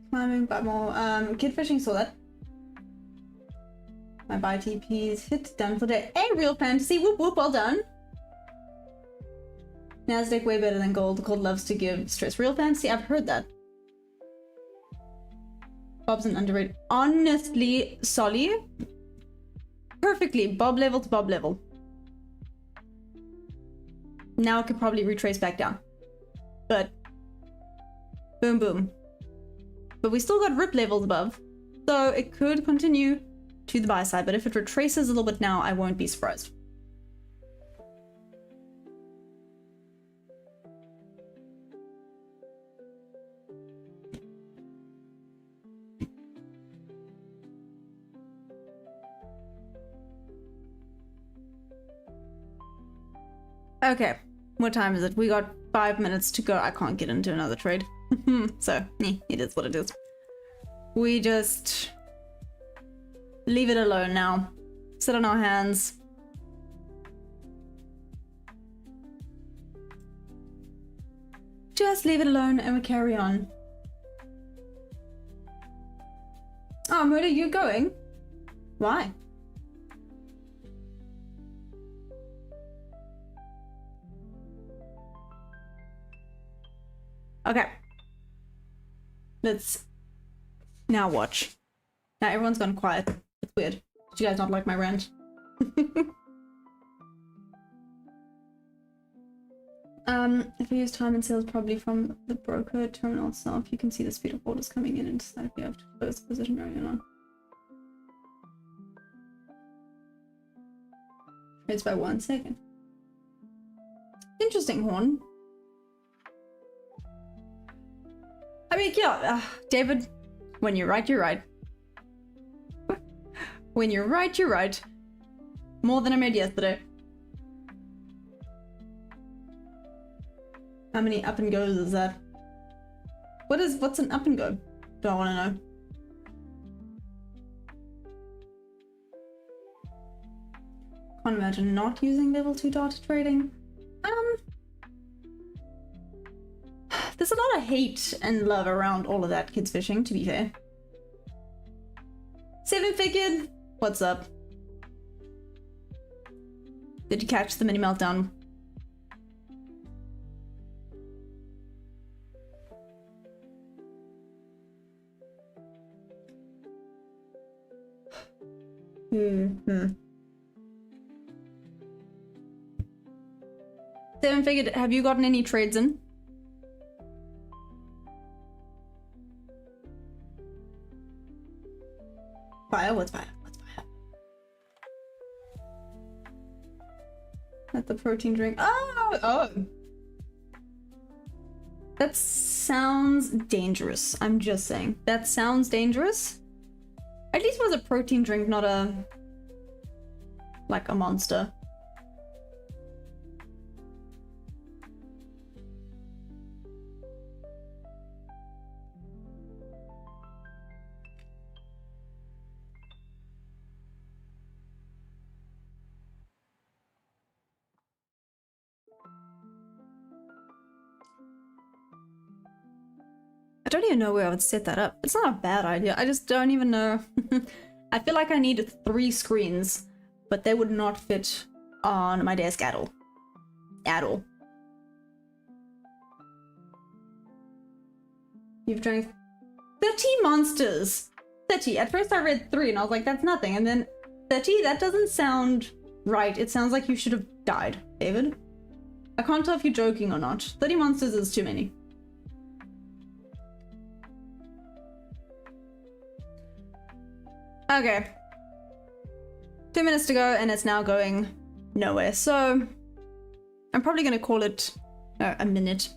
Climbing, buy more. Kid fishing, saw that. My buy TP's hit, done for the day. Hey, real fantasy, whoop whoop, well done. Nasdaq way better than gold. Gold loves to give stress. Real fantasy, I've heard that. Bob's an underrated. Honestly, Solly, perfectly. Bob level to Bob level. Now it could probably retrace back down. But boom, boom. But we still got rip levels above, so it could continue to the buy side. But if it retraces a little bit now, I won't be surprised. Okay, what time is it? We got 5 minutes to go. I can't get into another trade. So, it is what it is. We just leave it alone now. Sit on our hands. Just leave it alone and we carry on. Oh, where are you going? Why? Okay. Let's now watch. Now everyone's gone quiet. It's weird. Did you guys not like my rant? If you use time and sales probably from the broker terminal itself, you can see the speed of orders coming in and decide if you have to close the position early or not. Trades by 1 second. Interesting, Horn. I mean, yeah, David, when you're right, you're right. When you're right, you're right. More than I made yesterday. How many up and goes is that? What's an up and go? Do I want to know? Can't imagine not using level 2 data trading. There's a lot of hate and love around all of that kids fishing, to be fair. 7 Figured, what's up? Did you catch the mini meltdown? Seven figured, have you gotten any trades in? Fire? What's fire? What's fire? At the protein drink. Oh! That sounds dangerous. I'm just saying. That sounds dangerous. At least it was a protein drink, not a... like a monster. I don't even know where I would set that up. It's not a bad idea. I just don't even know. I feel like I need 3 screens, but they would not fit on my desk at all. At all. You've drank 30 monsters. 30. At first I read 3 and I was like, that's nothing. And then 30? That doesn't sound right. It sounds like you should have died, David. I can't tell if you're joking or not. 30 monsters is too many. Okay. 2 minutes to go and it's now going nowhere. So I'm probably gonna call it a minute.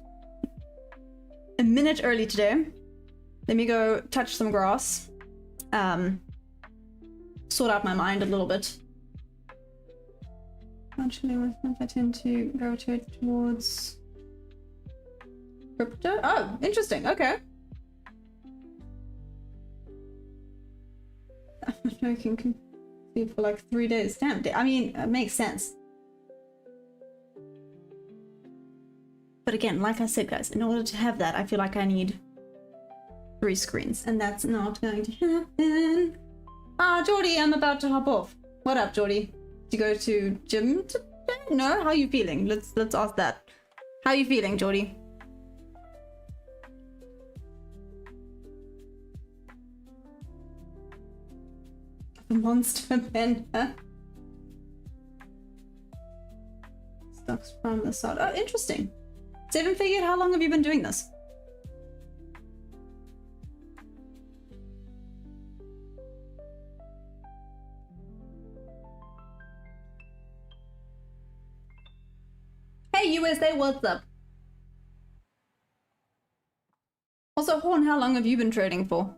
A minute early today. Let me go touch some grass. Sort out my mind a little bit. Actually, I tend to gravitate towards crypto. Oh, interesting. Okay. I'm smoking for like 3 days. Damn. I mean, it makes sense. But again, like I said, guys, in order to have that, I feel like I need 3 screens, and that's not going to happen. Ah, Geordie, I'm about to hop off. What up, Geordie? To go to gym today? No? How are you feeling? Let's ask that. How are you feeling, Geordie? Monster Bender. Stocks from the side. Oh, interesting. 7 figured, how long have you been doing this? Hey USA, what's up? Also, Horn, how long have you been trading for?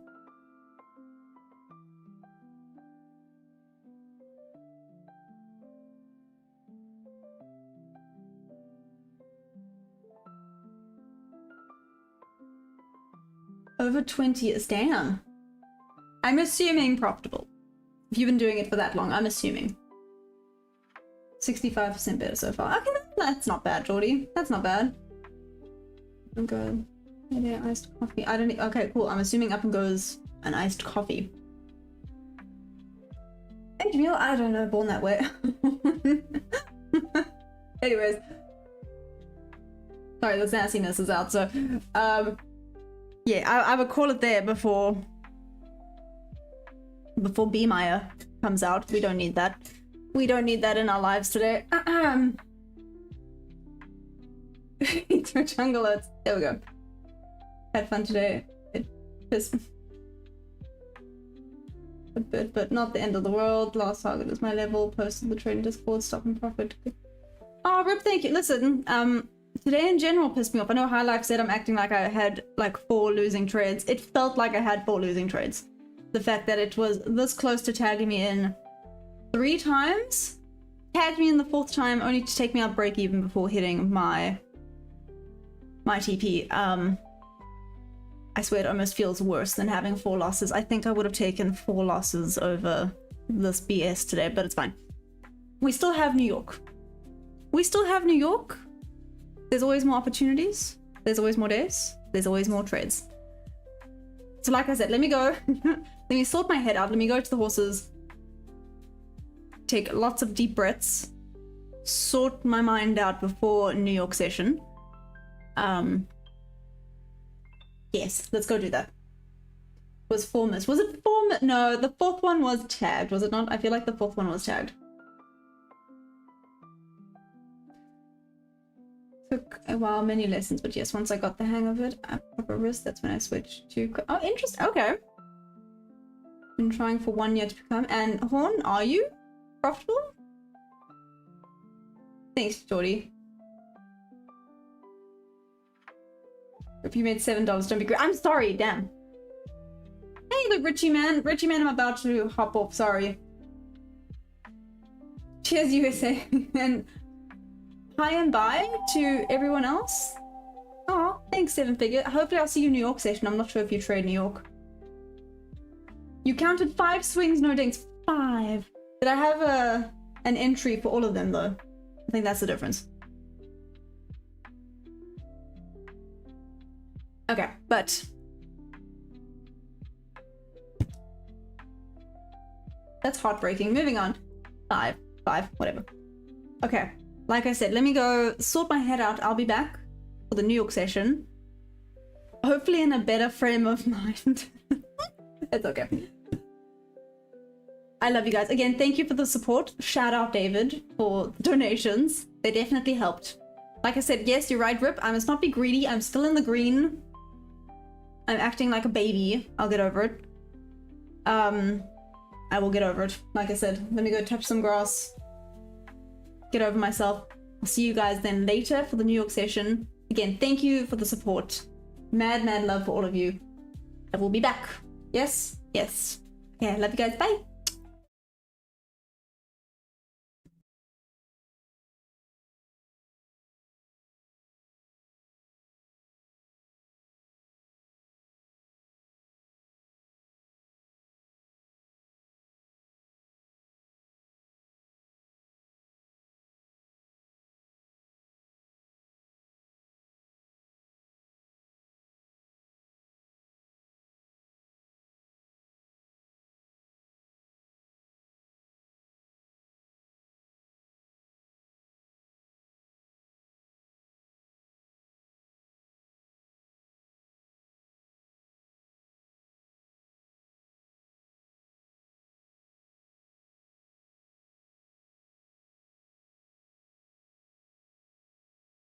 Over 20 years, damn. I'm assuming profitable. If you've been doing it for that long, I'm assuming. 65% better so far. Okay, that's not bad, Geordie. That's not bad. I'm good. Yeah, iced coffee. I don't. Okay, cool. I'm assuming up and goes an iced coffee. Hey, Jamil, I don't know, born that way. Anyways. Sorry, the nastiness is out, so yeah, I would call it there before B Maya comes out. We don't need that. We don't need that in our lives today. It's your jungle alerts. There we go. Had fun today. It pissed a bit, but not the end of the world. Last target is my level. Posted the trading Discord. Stop and profit. Oh, Rip, thank you. Listen, today in general pissed me off. I know High Life said I'm acting like I had like 4 losing trades. It felt like I had 4 losing trades. The fact that it was this close to tagging me in 3 times, tagged me in the 4th time, only to take me out break even before hitting my TP. I swear it almost feels worse than having 4 losses. I think I would have taken 4 losses over this BS today, but it's fine. We still have New York. We still have New York. There's always more opportunities. There's always more days. There's always more trades. So like I said, let me go. Let me sort my head out. Let me go to the horses. Take lots of deep breaths. sort my mind out before New York session. Yes, let's go do that. Was 4 missed? Was it 4? No, the 4th one was tagged, was it not? I feel like the 4th one was tagged. Took a while, many lessons, but yes, once I got the hang of it, proper risk, that's when I switched to... Oh, interesting. Okay. Been trying for 1 year to become... And Horn, are you profitable? Thanks, Jordy. If you made $7, don't be great. I'm sorry, damn. Hey, look, Richie man. Richie man, I'm about to hop off, sorry. Cheers, USA. And hi and bye to everyone else. Oh, thanks, Seven Figure. Hopefully I'll see you in New York session. I'm not sure if you trade New York. You counted 5 swings, no dinks. 5. Did I have an entry for all of them, though? I think that's the difference. Okay, but that's heartbreaking. Moving on. 5, whatever. Okay, like I said, let me go sort my head out. I'll be back for the New York session. Hopefully in a better frame of mind. It's okay. I love you guys. Again, thank you for the support. Shout out David for the donations. They definitely helped. Like I said, yes, you're right, Rip. I must not be greedy. I'm still in the green. I'm acting like a baby. I'll get over it. I will get over it. Like I said, let me go touch some grass. Get over myself. I'll see you guys then later for the New York session. Again, thank you for the support. Mad, mad love for all of you. I will be back. Yes? Yes. Okay, love you guys. Bye.